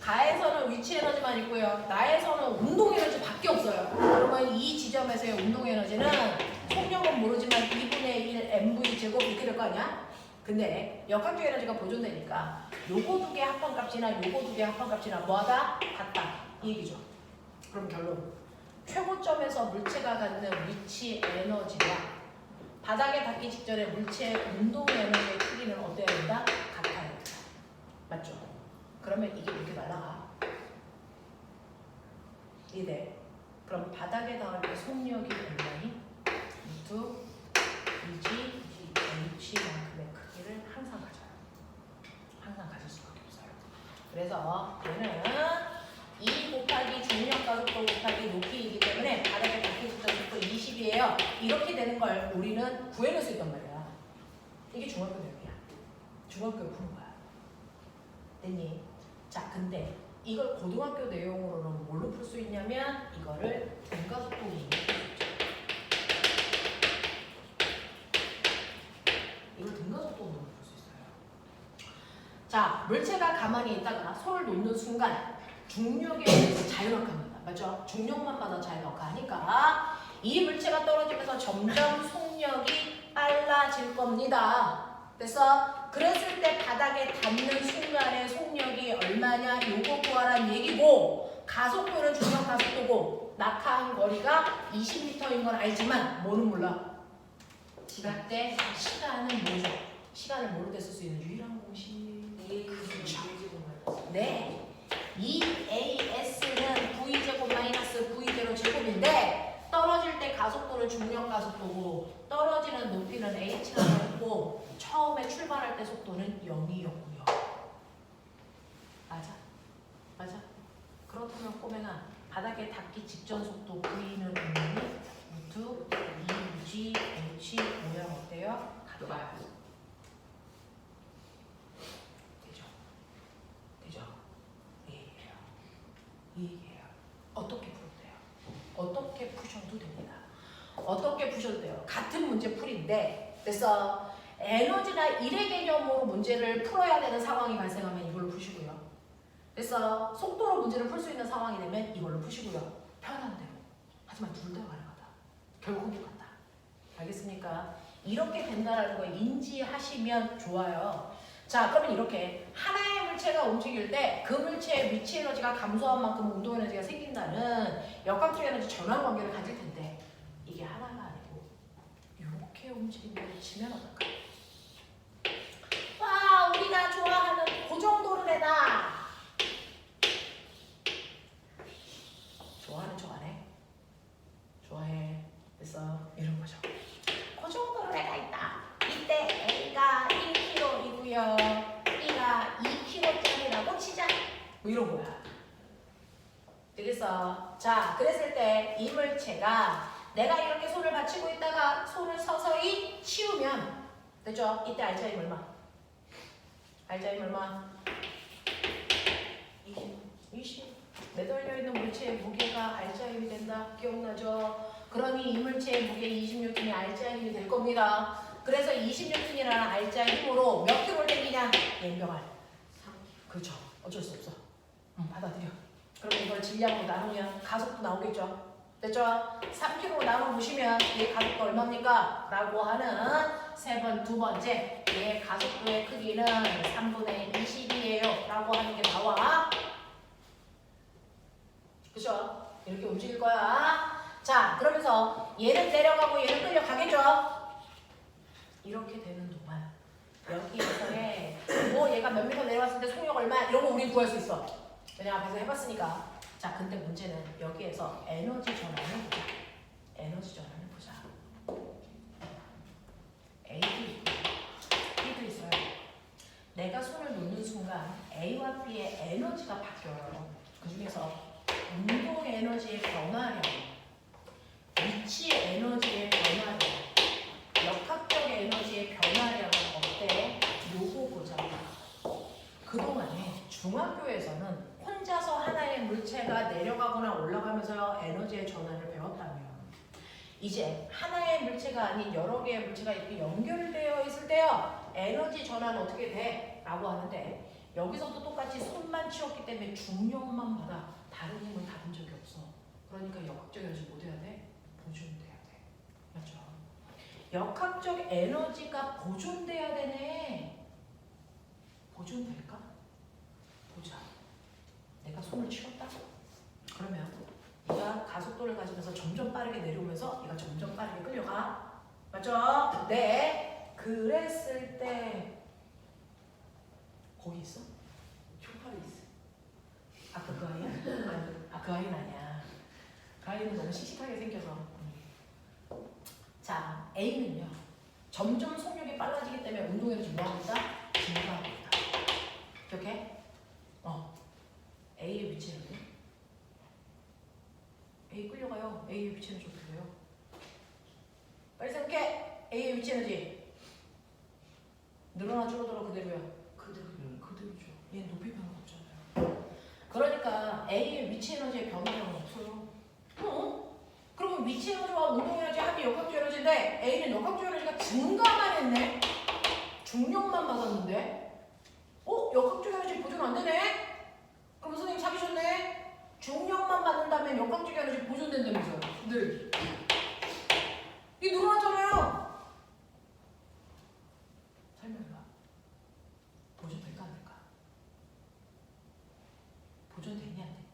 가에서는 위치 에너지만 있고요. 나에서는 운동 에너지 밖에 없어요. 그러면 이 지점에서의 운동 에너지는 속력은 모르지만 2분의 1 mv 제곱 이렇게 될 거 아니야? 근데 역학적 에너지가 보존되니까 요거 두 개 합한값이나 요거 두 개 합한값이나 뭐하다? 같다. 이 얘기죠. 그럼 결론. 최고점에서 물체가 갖는 위치 에너지와 바닥에 닿기 직전에 물체의 운동 에너지의 크기는 어때야 된다? 같아야 된다. 맞죠? 그러면 이게 이렇게 날아가. 이래. 그럼 바닥에 닿을 때 속력이 얼마니? 루트 2g h만큼의 크기를 항상 가져요. 항상 가질 수밖에 없어요. 그래서 얘는 2 곱하기 중력 가속도 곱하기 높이이기 때문에 바닥에 닿기 직전 속도 20이에요. 이렇게 되는 걸 우리는 구해낼 수 있단 말이야. 이게 중학교 내용이야. 중학교에 푸는 거야. 됐니? 자, 근데 이걸 고등학교 내용으로는 뭘로 풀 수 있냐면 이거를 등가속도로 풀 수 있죠. 이걸 등가속도로 풀 수 있어요. 자, 물체가 가만히 있다가 손을 놓는 순간 중력에 의해서 자연학합니다. 맞죠? 중력만 받아 자연학하니까 이 물체가 떨어지면서 점점 속력이 빨라질 겁니다. 그래서 그랬을 때 바닥에 닿는 순간의 속력이 얼마냐 요거 구하라는 얘기고 가속도는 중력 가속도고 낙하한 거리가 20m인 건 알지만 뭐는 몰라. 지각 때 시간은 뭐죠? 시간을 모를 때 쓸 수 있는 유일한 공식. 네. EAS는 V제곱 마이너스 V0 제곱인데 떨어질 때 가속도는 중력 가속도고 떨어지는 높이는 h가 되었고 처음에 출발할 때 속도는 0이었고요. 맞아? 맞아? 그렇다면 꼬맹아 바닥에 닿기 직전 속도 V는 얼마니? 루트 2g h 모양 어때요? 같아요. 되죠? 되죠? 이 얘기예요. 이 얘기예요. 어떻게 풀어도 돼요? 어떻게 푸셔도 됩니다. 어떻게 푸셔도 돼요. 같은 문제 풀인데 그래서 에너지나 일의 개념으로 문제를 풀어야 되는 상황이 발생하면 이걸로 푸시고요. 그래서 속도로 문제를 풀 수 있는 상황이 되면 이걸로 푸시고요. 편한 대로. 하지만 둘 다 가능하다. 결국은 똑같다. 알겠습니까? 이렇게 된다는 거 인지하시면 좋아요. 자, 그러면 이렇게 하나의 물체가 움직일 때 그 물체의 위치 에너지가 감소한 만큼 운동 에너지가 생긴다는 역학적 에너지 전환 관계를 가질 텐데 이게 하나가 아니고 이렇게 움직인다고 치면 어떨까요? 와, 우리가 좋아하는 그 정도는 애다. 좋아하는 척 안 해? 좋아해. 그래서 이런 거죠. 그 정도는 애가 있다. 이때 A가 1kg이고요. B가 2kg짜리라고 치자. 뭐 이런 거야. 그래서 자, 그랬을 때 이 물체가 내가 이렇게 손을 받치고 있다가 손을 서서히 치우면 됐죠? 이때 알자임 얼마? 알자임 얼마? 20. 매달려 있는 물체의 무게가 알자임이 된다. 기억나죠? 그러니 이물체의 무게 20N이 알짜의 힘이 될 겁니다. 그래서 20N이라는 알짜의 힘으로 몇 킬로를 당기냐? N병알. 그렇죠. 어쩔 수 없어. 받아들여. 그럼 이걸 질량으로 나누면 가속도 나오겠죠. 됐죠? 3kg로 나눠보시면 얘 가속도 얼마입니까? 라고 하는 두 번째 얘 가속도의 크기는 3분의 20이에요 라고 하는 게 나와. 그죠? 이렇게 움직일 거야. 자, 그러면서 얘는 내려가고 얘는 끌려가겠죠? 이렇게 되는 동안 여기에서의 뭐 얘가 몇 미터 내려왔을 때 속력 얼마 이런 거 우린 구할 수 있어. 왜냐 앞에서 해봤으니까. 자, 근데 문제는 여기에서 에너지 전환을 보자. 에너지 전환을 보자. A도 있고 B도 있어요. 내가 손을 놓는 순간 A와 B의 에너지가 바뀌어요. 그 중에서 운동 에너지의 변화량, 위치 에너지의 변화량, 역학적 에너지의 변화량은 어때? 요거 보자. 그동안에 중학교에서는 혼자서 하나의 물체가 내려가거나 올라가면서 에너지의 전환을 배웠다면 이제 하나의 물체가 아닌 여러 개의 물체가 이렇게 연결되어 있을 때요 에너지 전환은 어떻게 돼? 라고 하는데 여기서도 똑같이 손만 치웠기 때문에 중력만 받아 다른 힘을 받은 적이 없어. 그러니까 역학적 에너지 뭐 돼야 돼? 보존돼야 돼. 맞죠? 역학적 에너지가 보존돼야 되네. 보존될까? 보자. 내가 손을 치웠다? 그러면 얘가 가속도를 가지면서 점점 빠르게 내려오면서 얘가 점점 빠르게 끌려가. 맞죠? 네. 그랬을 때 거기 있어? 초파리 있어. 아까 그 아이야? 아니, 그 아이는 아니야. 그 아이는 너무 씩씩하게 생겨서. 자, A는요. 점점 속력이 빨라지기 때문에 운동에는 좀 뭐하고 있다? 증가하고 있다. 기억해? A의 위치는 A 끌려가요. A의 위치는 좀 그래요. 빨리 생각해. A의 위치는지 늘어나 줄어들어 그대로야. 그대로죠. 얘는 높이 변화가 없잖아요. 그러니까 A의 위치 에너지의 변화량은 없어요. 그러면 위치 에너지와 운동 에너지 합이 역학적 에너지인데 A는 역학적 에너지가 증가만 했네. 중력만 받았는데 역학적 에너지 보존 안 되네. 그럼 선생님 사기셨네. 중력만 받는다면 역학적 에너지 보존된다면서요. 네. 이게 늘어났잖아요. 설명해봐. 보존될까 안 될까? 보존되냐 안 되냐?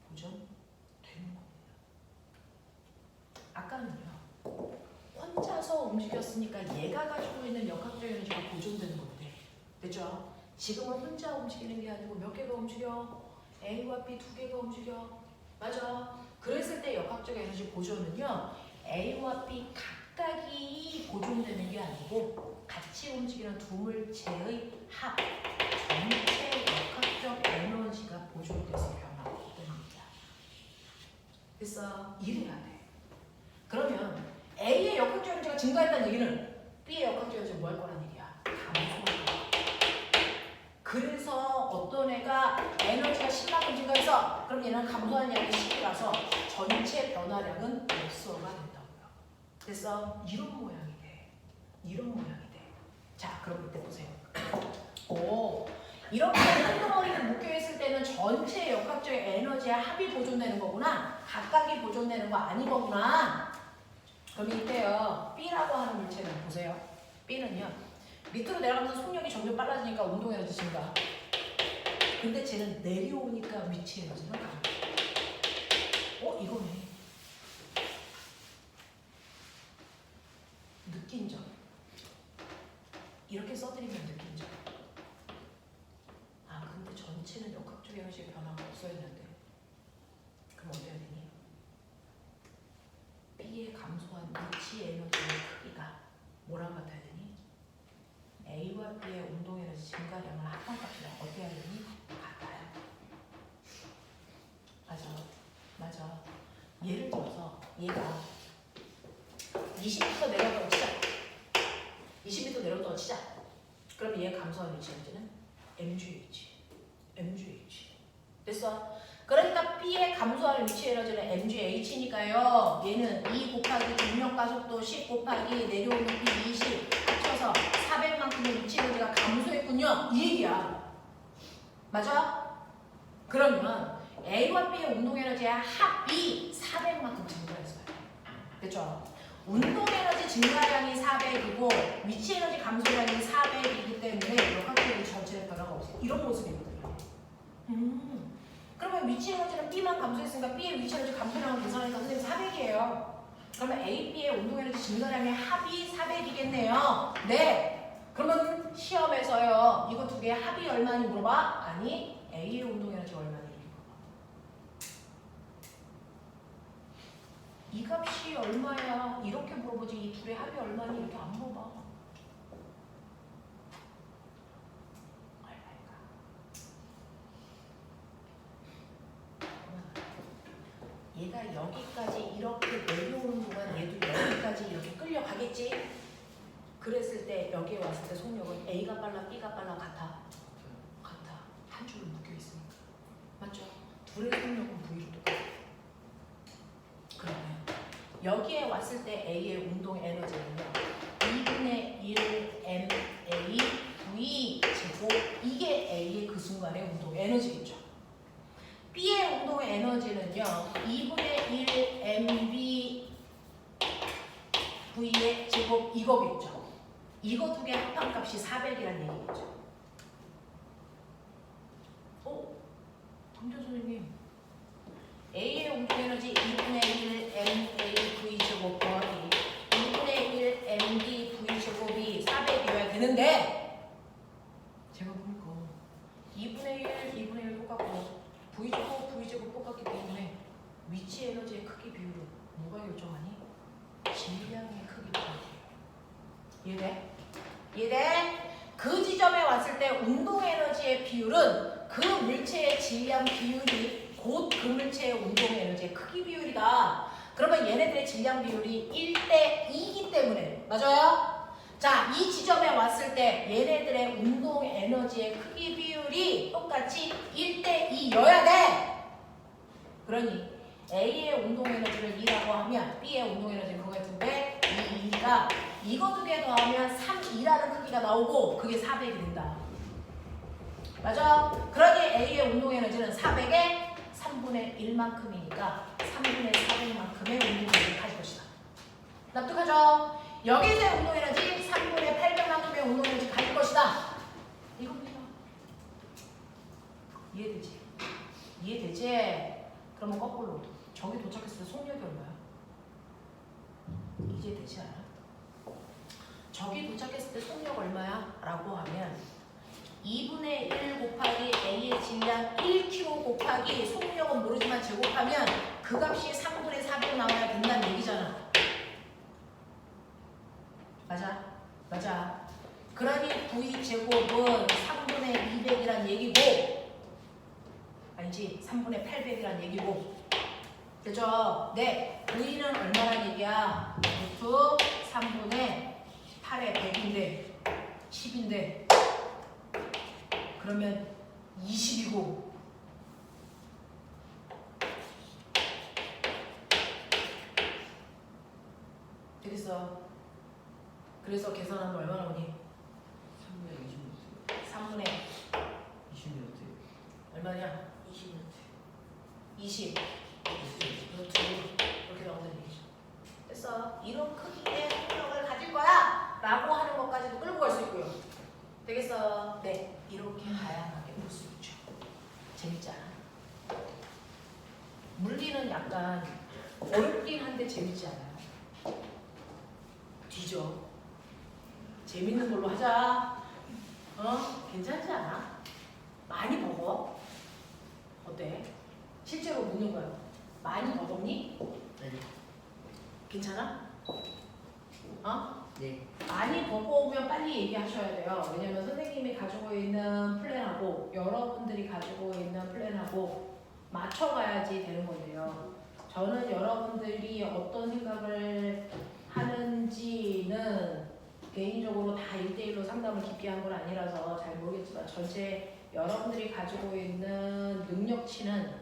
보존되는 겁니다. 아까는요. 혼자서 움직였으니까 얘가 가지고 있는 역학적 에너지가 보존되는 건데. 됐죠? 지금은 혼자 움직이는 게 아니고 몇 개가 움직여? A와 B 두 개가 움직여. 맞아. 그랬을 때 역학적 에너지 보존은요. A와 B 각각이 보존되는 게 아니고 같이 움직이는 두 물체의 합, 전체 역학적 에너지가 보존돼서 변하고 있습니다. 그래서 이래야 돼. 그러면 A의 역학적 에너지가 증가했다는 얘기는 B의 역학적 에너지가 뭐 할 거라는 얘기야? 감소할 거야. 그래서 어떤 애가 에너지가 10만큼 증가해서 그럼 얘는 감소하는 양이 10이라서 전체 변화량은 역수가 된다고요. 그래서 이런 모양이 돼. 이런 모양이 돼. 자, 그럼 이때 보세요. 이렇게 한 덩어리를 묶여있을 때는 전체 역학적 에너지의 합이 보존되는 거구나. 각각이 보존되는 거 아닌 거구나. 그럼 이때요. B라고 하는 물체는 보세요. B는요. 밑으로 내려가면서 속력이 점점 빨라지니까 운동 에너지 증가. 근데 쟤는 내려오니까 위치 에너지는 강해. 이거네. 느낀 점. 이렇게 써드리면 느낀 점. 근데 전체는 역학적 에너지의 변화가 없어졌는데 그럼 어떻게 해야 되니? B의 감소한 위치 에너지의 크기가 뭐랑 같아야 되니? A와 B의 운동 에너지 증가량을 합한값이랑 어떻게 해야 되니? 같아요. 맞아. 예를 들어서 얘가 20m 내려가고 치자. 20m 내려가고 치자. 그럼 얘 감소한 위치 에너지는 MGH. 됐어? 그러니까 B의 감소하는 위치 에너지는 mgh니까요. 얘는 2 곱하기 중력가속도 10 곱하기 내려오는 높이 20 합쳐서 400만큼의 위치 에너지가 감소했군요. 이 얘기야. 맞아? 그러면 A와 B의 운동 에너지의 합이 400만큼 증가했어요. 됐죠? 운동 에너지 증가량이 400이고 위치 에너지 감소량이 400이기 때문에 역학적인 전체의 변화가 없어요. 이런 모습이거든요. 그러면 위치 에너지는 B만 감소했으니까 B의 위치 에너지 감소량을 계산하니까 선생님 400이에요. 그러면 A, B의 운동 에너지 증가량의 합이 400이겠네요. 네. 그러면 시험에서요. 이거 두 개의 합이 얼마니 물어봐? 아니, A의 운동 에너지 얼마니? 이 값이 얼마야? 이렇게 물어보지 이 둘의 합이 얼마니? 이렇게 안 물어봐. 얼마일까? 얘가 여기까지 이렇게 내려오는 동안 얘도 여기까지 이렇게 끌려가겠지? 그랬을 때 여기에 왔을 때 속력은 A가 빨라 B가 빨라 같아? 같아. 한 줄로 묶여있으니까. 맞죠? 둘의 속력은 V로 똑같아. 그러면 여기에 왔을 때 A의 운동 에너지는요 2분의 1 MA V 제곱 이게 A의 그 순간의 운동 에너지겠죠. B의 운동 에너지는요 2분의 1 MB V의 제곱 이거겠죠. 이거 두 개 합한값이 400이란 얘기겠죠. 강조 선생님 A의 운동 에너지 2분의 1 MAV 제곱 더하기 2분의 1 MD V 제곱이 400이어야 되는데 제가 보니까 2분의 1, 2분의 1 똑같고 V 제곱, V 제곱 똑같기 때문에 위치 에너지의 크기 비율은 누가 결정하니? 질량의 크기 비율이에요. 이해돼? 이해돼? 그 지점에 왔을 때 운동 에너지의 비율은 그 물체의 질량 비율이 곧 그 물체의 운동 에너지의 크기 비율이다. 그러면 얘네들의 질량 비율이 1대 2이기 때문에 맞아요? 자, 이 지점에 왔을 때 얘네들의 운동 에너지의 크기 비율이 똑같이 1대 2여야 돼. 그러니 A의 운동 에너지를 2라고 하면 B의 운동 에너지는 그거에 2배, 2가 이거 두 개 더하면 3, 2라는 크기가 나오고 그게 400이 된다. 맞아? 그러니 A의 운동 에너지는 400에 3분의 1만큼이니까 3분의 400만큼의 운동 에너지를 가질 것이다. 납득하죠? 여기서의 운동 에너지 3분의 800만큼의 운동 에너지를 가질 것이다. 이겁니다. 이해되지? 이해되지? 그러면 거꾸로 저기 도착했을 때 속력이 얼마야? 이제 되지 않아? 저기 도착했을 때 속력 얼마야? 라고 하면 2분의 1 곱하기 A의 질량 1kg 곱하기 속력은 모르지만 제곱하면 그 값이 3분의 4로 나와야 된다는 얘기잖아. 맞아? 맞아. 그러니 V 제곱은 3분의 200이란 얘기고 아니지 3분의 800이란 얘기고 그죠? 네. V는 얼마란 얘기야? 루트 3분의 8의 100인데 10인데 그러면 20이고 되겠어. 그래서 계산하면 얼마나 오니? 3분의 20m. 얼마냐? 20 루트 이렇게 나온다는 얘기죠. 됐어. 이런 크기의 속력을 가질 거야 라고 하는 것까지도 끌고 갈 수 있고요. 되겠어? 네. 이렇게 다양하게 볼 수 있죠. 재밌지 않아? 물리는 약간 어렵긴 한데 재밌지 않아요? 뒤져. 재밌는 걸로 하자. 괜찮지 않아? 많이 버거? 어때? 실제로 묻는 거야. 많이 버겁니? 네. 괜찮아? 네. 많이 버거우면 빨리 얘기하셔야 돼요. 왜냐면 선생님이 가지고 있는 플랜하고 여러분들이 가지고 있는 플랜하고 맞춰가야지 되는 건데요. 저는 여러분들이 어떤 생각을 하는지는 개인적으로 다 1대1로 상담을 깊게 한 건 아니라서 잘 모르겠지만 전체 여러분들이 가지고 있는 능력치는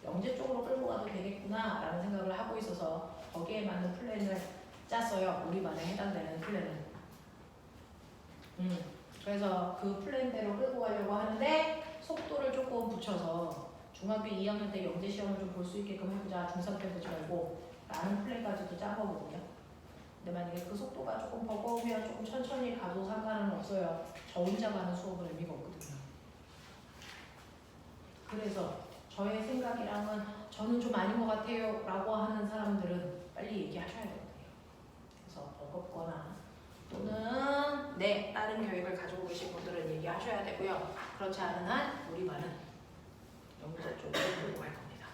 영재 쪽으로 끌고 가도 되겠구나 라는 생각을 하고 있어서 거기에 맞는 플랜을 짰어요. 우리 반에 해당되는 플랜을. 그래서 그 플랜대로 끌고 가려고 하는데 속도를 조금 붙여서 중학교 2학년 때 영재 시험을 좀 볼 수 있게끔 해보자. 중3 때 보지 말고 라는 플랜까지도 짠 거거든요. 근데 만약에 그 속도가 조금 버거우면 조금 천천히 가도 상관은 없어요. 저 혼자 가는 수업은 의미가 없거든요. 그래서 저의 생각이랑은 저는 좀 아닌 것 같아요 라고 하는 사람들은 빨리 얘기하셔야 되거든요. 그래서 버겁거나 또는 네 다른 계획을 가지고 계신 분들은 얘기하셔야 되고요. 그렇지 않은 한 우리 반은 영재 쪽으로 끌고 갈 겁니다.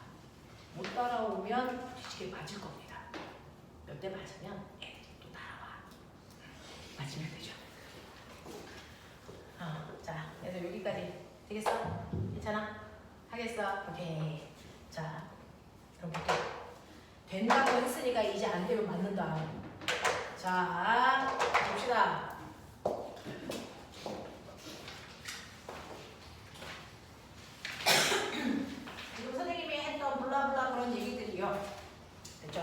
못 따라오면 뒤지게 맞을 겁니다. 몇 대 맞으면 애들이 또 따라와. 맞으면 되죠. 자, 그래서 여기까지 되겠어? 괜찮아? 하겠어? 오케이. 자, 그럼 볼게요. 된다고 했으니까 이제 안 되면 맞는다. 자, 봅시다. 지금 선생님이 했던 블라블라 그런 얘기들이요. 그죠?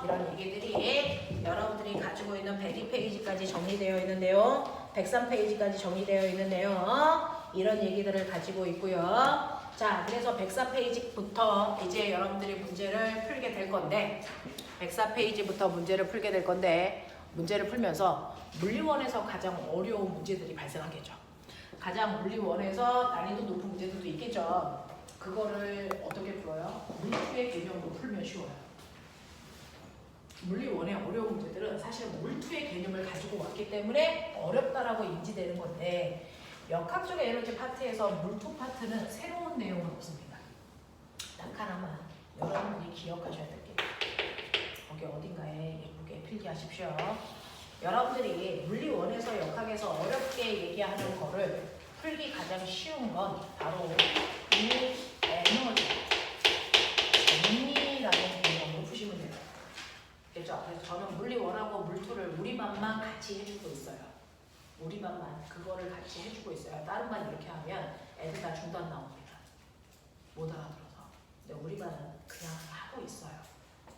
이런 얘기들이 여러분들이 가지고 있는 102페이지까지 정리되어 있는데요. 103페이지까지 정리되어 있는데요. 이런 얘기들을 가지고 있고요. 자, 그래서 104페이지부터 이제 여러분들이 문제를 풀게 될 건데 104페이지부터 문제를 풀게 될 건데 문제를 풀면서 물리원에서 가장 어려운 문제들이 발생하겠죠. 가장 물리원에서 난이도 높은 문제들도 있겠죠. 그거를 어떻게 풀어요? 물투의 개념으로 풀면 쉬워요. 물리원의 어려운 문제들은 사실 물투의 개념을 가지고 왔기 때문에 어렵다라고 인지되는 건데 역학적인 에너지 파트에서 물투 파트는 새로운 내용은 없습니다. 딱 하나만 여러분들이 기억하셔야 될 게 거기 어딘가에 예쁘게 필기하십시오. 여러분들이 물리원에서 역학에서 어렵게 얘기하는 거를 풀기 가장 쉬운 건 바로 이 에너지 정리라는 개념으로 푸시면 돼요. 그렇죠? 그래서 저는 물리원하고 물투를 우리 반만 같이 해주고 있어요. 우리 반만 그거를 같이 해주고 있어요. 다른 반 이렇게 하면 애들 다 중단 나옵니다. 못 알아들어서. 근데 우리 반은 그냥 하고 있어요.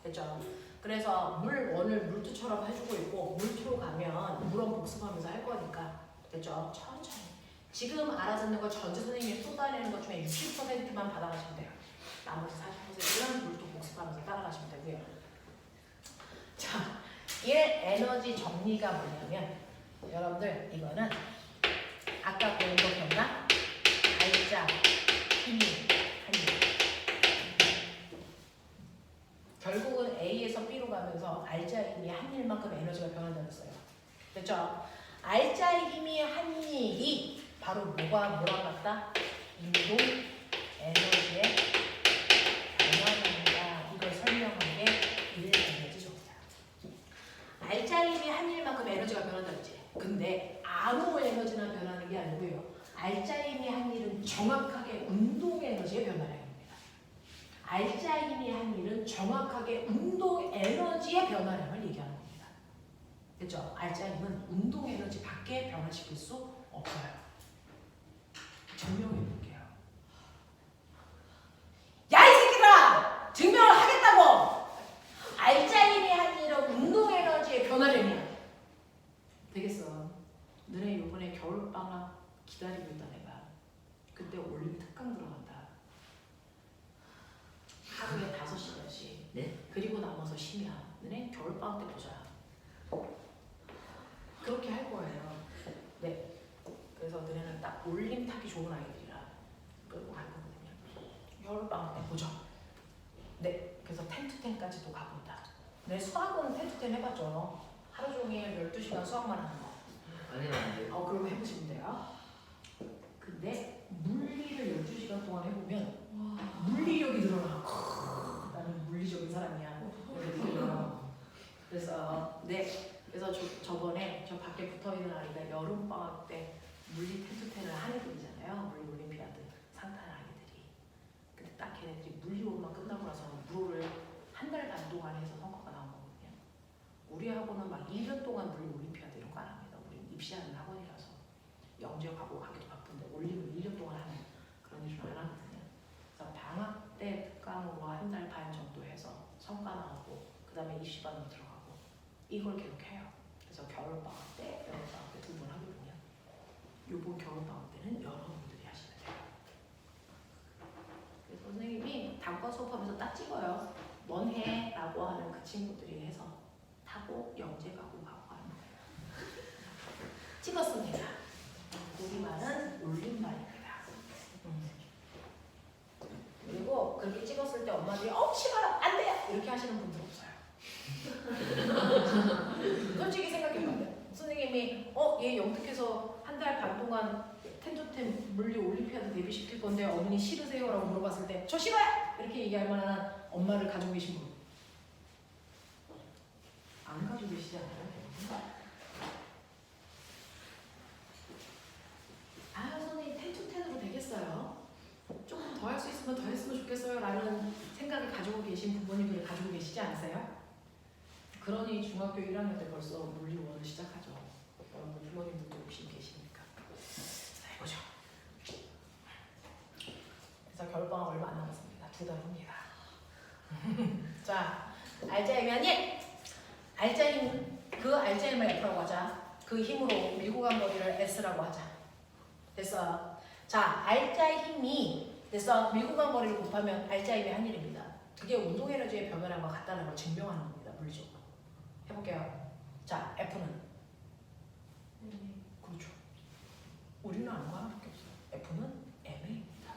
그렇죠? 그래서 물원을 물투처럼 해주고 있고 물투로 가면 물원 복습하면서 할 거니까 그렇죠? 천천히. 지금 알아듣는 거 전체 선생님이 쏟아내는 것 중에 60%만 받아가시면 돼요. 나머지 40%는 물투 복습하면서 따라가시면 되고요. 자, 1 에너지 정리가 뭐냐면 여러분들 이거는 아까 배운 거 기억나? 알짜, 힘이, 한일. 결국은 A에서 B로 가면서 알짜의 힘이 한일만큼 에너지가 변한다고 했어요. 됐죠? 알짜의 힘이 한일이 바로 뭐랑 같다? 운동 에너지의 변화입니다. 이걸 설명한 게 1 에너지 정리다. 알짜의 힘이 한일만큼 에너지가 변한다고 했지. 근데 아무 에너지나 변하는 게 아니고요. 알짜의 힘이 한일은 정확하게 운동 에너지의 변화량입니다. 알짜의 힘이 한일은 정확하게 운동 에너지의 변화량을 얘기하는 겁니다. 그렇죠? 알짜의 힘은 운동 에너지 밖에 변화시킬 수 없어요. 증명해 볼게요. 야, 이 새끼들아! 증명을 하겠다고! 알짜의 힘이 한일은 운동 에너지의 변화량이야. 되겠어. 너네 요번에 겨울방학 기다리고 있다 내가. 그때 올림픽 특강 들어간다. 하루에 5시간씩. 네? 그리고 남아서 쉬면 너네 겨울방학 때 보자. 그렇게 할 거예요. 네. 그래서 너네는 딱 올림 타기 좋은 아이들이라 끌고 갈 거거든요. 겨울방학 때 보죠. 네. 그래서 10-10까지도 가본다. 네, 수학은 10-10 해봤죠. 하루 종일 12시간 수학만 하는 거. 안 해봤는데. 그럼 해보시면 돼요. 근데 물리를 12시간 동안 해보면 물리력이 늘어나. 나는 물리적인 사람이야. 그래서 그래서 저번에 저 밖에 붙어있는 아이가 여름방학 때 물리 10-10을 한 애들이잖아요. 물리 올림피아드 상탄 아이들이. 근데 딱 걔네들이 물리원만 끝나고 나서 물을 한 달 반 동안 해서 성과가 나온 거거든요. 우리 학원은 막 1년 동안 물리 올림피아드 이런 거 안 합니다. 우리 입시하는 학원이라서 영재 가기도 바쁜데 올림을 1년 동안 하는 그런 일을 안 하거든요. 그래서 방학 때가 겨울방학으로 한 달 반 정도 해서 성과 나오고 그 다음에 입시반으로 들어가고 이걸 계속해요. 그래서 겨울방학 때, 여름방학 때 2번 하거든요. 요번 겨울방학 때는 여러분들이 하시면 돼요. 그래서 선생님이 단과 수업하면서 딱 찍어요. 넌 해? 라고 하는 그 친구들이 해서 타고 영재 가고 하는 거예요. 찍었습니다. 우리말은 올림말입니다. 그리고 그렇게 찍었을 때 엄마들이 싫어요 안 돼! 이렇게 하시는 분들 없어요. 솔직히 생각해봐요. 선생님이 얘 영특해서 한 달 반 동안 텐조템 물리 올림피아드 데뷔시킬 건데 어머니 싫으세요? 라고 물어봤을 때 저 싫어요! 이렇게 얘기할 만한 엄마를 가지고 계신 분 안 가지고 계시지 않아요? 선생님 텐조텐으로 되겠어요? 조금 더 할 수 있으면 더 했으면 좋겠어요 라는 생각을 가지고 계신 부모님들을 가지고 계시지 않으세요? 그러니 중학교 1학년 때 벌써 물리 1을 시작하죠. 여러분 부모님들도 욕심 계시니까. 자, 해보죠. 그래서 겨울방학 얼마 안 남았습니다. 2달 후입니다. 자, 알짜이면 알짜임을 F라고 하자. 그 힘으로 밀고 간 거리를 S라고 하자. 됐어. 자, 알짜의 힘이 됐어. 밀고 간 거리를 곱하면 알짜임의 한 일입니다. 그게 운동 에너지의 변화량과 같다는 걸 증명하는 겁니다. 물리적으로. 해볼게요. 자, F는 그렇죠. 우리는 아는 거 하나밖에 없어요. F는 MA입니다.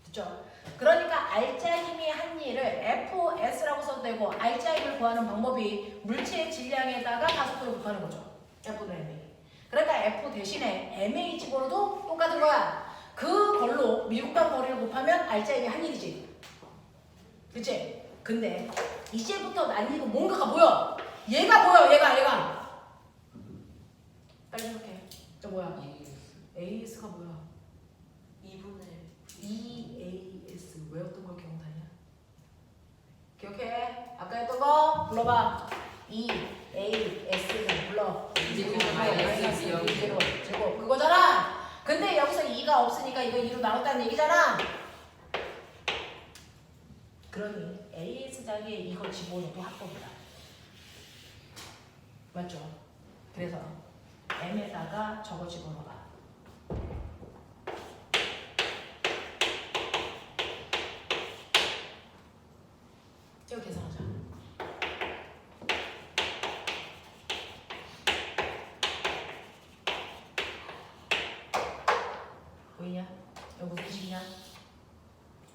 됐죠? 그러니까 알짜 힘이 한 일을 FS라고 써도 되고 알짜 힘을 구하는 방법이 물체의 질량에다가 가속도를 곱하는 거죠. F는 MA. 그러니까 F 대신에 MA 집어넣어도 똑같은 거야. 그걸로 미국 간 거리를 곱하면 알짜 힘이 한 일이지. 그치? 근데 이제부터 난이도 뭔가가 보여. 얘가 보여. 얘가. 빨리 생각해. 저 뭐야? AS가 뭐야? 2분의 2AS 외웠던 걸 기억나냐? 기억해? 아까 했던 거 불러봐. 2AS는 불러. 마이너스 2제곱 제곱 그거잖아. 근데 여기서 2가 없으니까 이거 2로 나눴다는 얘기잖아. 그러니 AS장에 이거 집어넣어도 합법이다. 맞죠? 그래서 M에다가 저거 집어넣어봐. 이거 계산하자. 보이냐? 이거 무슨 식이냐?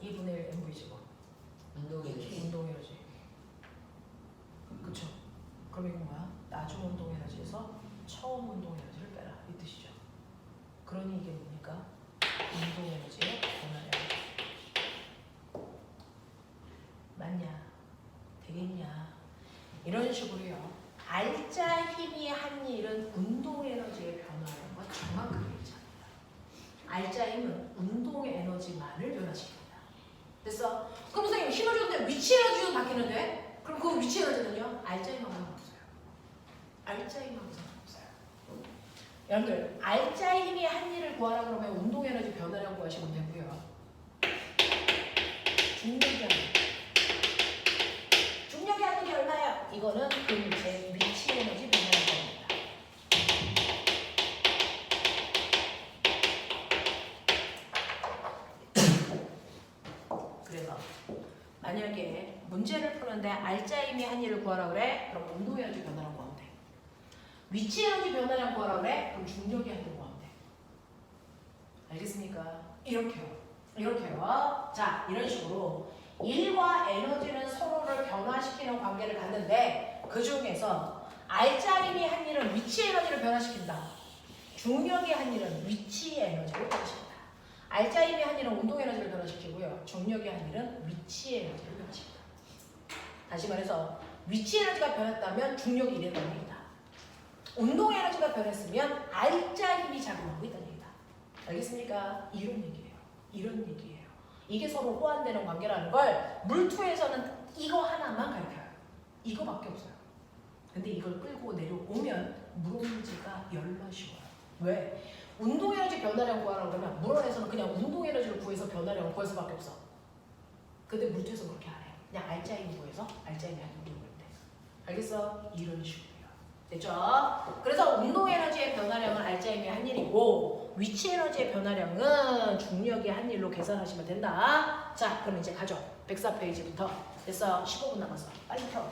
2분의 1 MV 제곱. 운동 에너지. 그쵸? 그럼 이건 뭐야? 나중 운동 에너지에서 처음 운동 에너지를 빼라. 이 뜻이죠. 그러니 이게 뭡니까? 운동 에너지의 변화량. 맞냐? 되겠냐? 이런 식으로요. 알짜 힘이 한 일은 운동 에너지의 변화량과 정확하게 일치합니다. 알짜 힘은 운동 에너지만을 변화시킵니다. 됐어? 그럼 선생님 힘을 주는데 위치 에너지도 바뀌는데? 그럼 그 위치 에너지는요? 알짜 힘하고 상관없어요. 알짜 힘하고 상관없어요. 여러분들 알짜 힘이 한 일을 구하라 그러면 운동 에너지 변화량 구하시면 되고요. 중력이 하는 게 얼마야? 이거는 그 물체의 위치 에너지 변화량 겁니다. 그래서 만약에 문제를 푸는데 알짜 힘이 한 일을 구하라 그래? 그럼 운동 에너지 변화량 구하면 돼. 위치 에너지 변화량 구하라 그래? 그럼 중력이 한 일을 구하면 돼. 알겠습니까? 이렇게요. 자, 이런 식으로 일과 에너지는 서로를 변화시키는 관계를 갖는데 그 중에서 알짜 힘이 한 일은 위치 에너지를 변화시킨다. 중력이 한 일은 위치 에너지를 변화시킨다. 알짜 힘이 한 일은 운동 에너지를 변화시키고요. 중력이 한 일은 위치 에너지를 변화시킨다. 다시 말해서 위치 에너지가 변했다면 중력이 이랬다는 얘기다. 운동 에너지가 변했으면 알짜 힘이 작용하고 있다는 얘기다. 알겠습니까? 이런 얘기예요. 이게 서로 호환되는 관계라는 걸 물투에서는 이거 하나만 가르쳐요. 이거밖에 없어요. 근데 이걸 끌고 내려오면 물원문제가 열나 쉬워요. 왜? 운동 에너지 변화량 구하라고 그러면 물원에서는 그냥 운동 에너지를 구해서 변화량을 구할 수밖에 없어. 근데 물투에서 그렇게 안 해요. 그냥 알짜임이 구해서 알짜임이 한 일을 볼 때. 알겠어? 이런 식으로요. 됐죠? 그래서 운동 에너지의 변화량은 알짜임이 한 일이고 위치 에너지의 변화량은 중력이 한 일로 계산하시면 된다. 자, 그럼 이제 가죠. 104페이지부터. 됐어. 15분 남았어. 빨리 펴.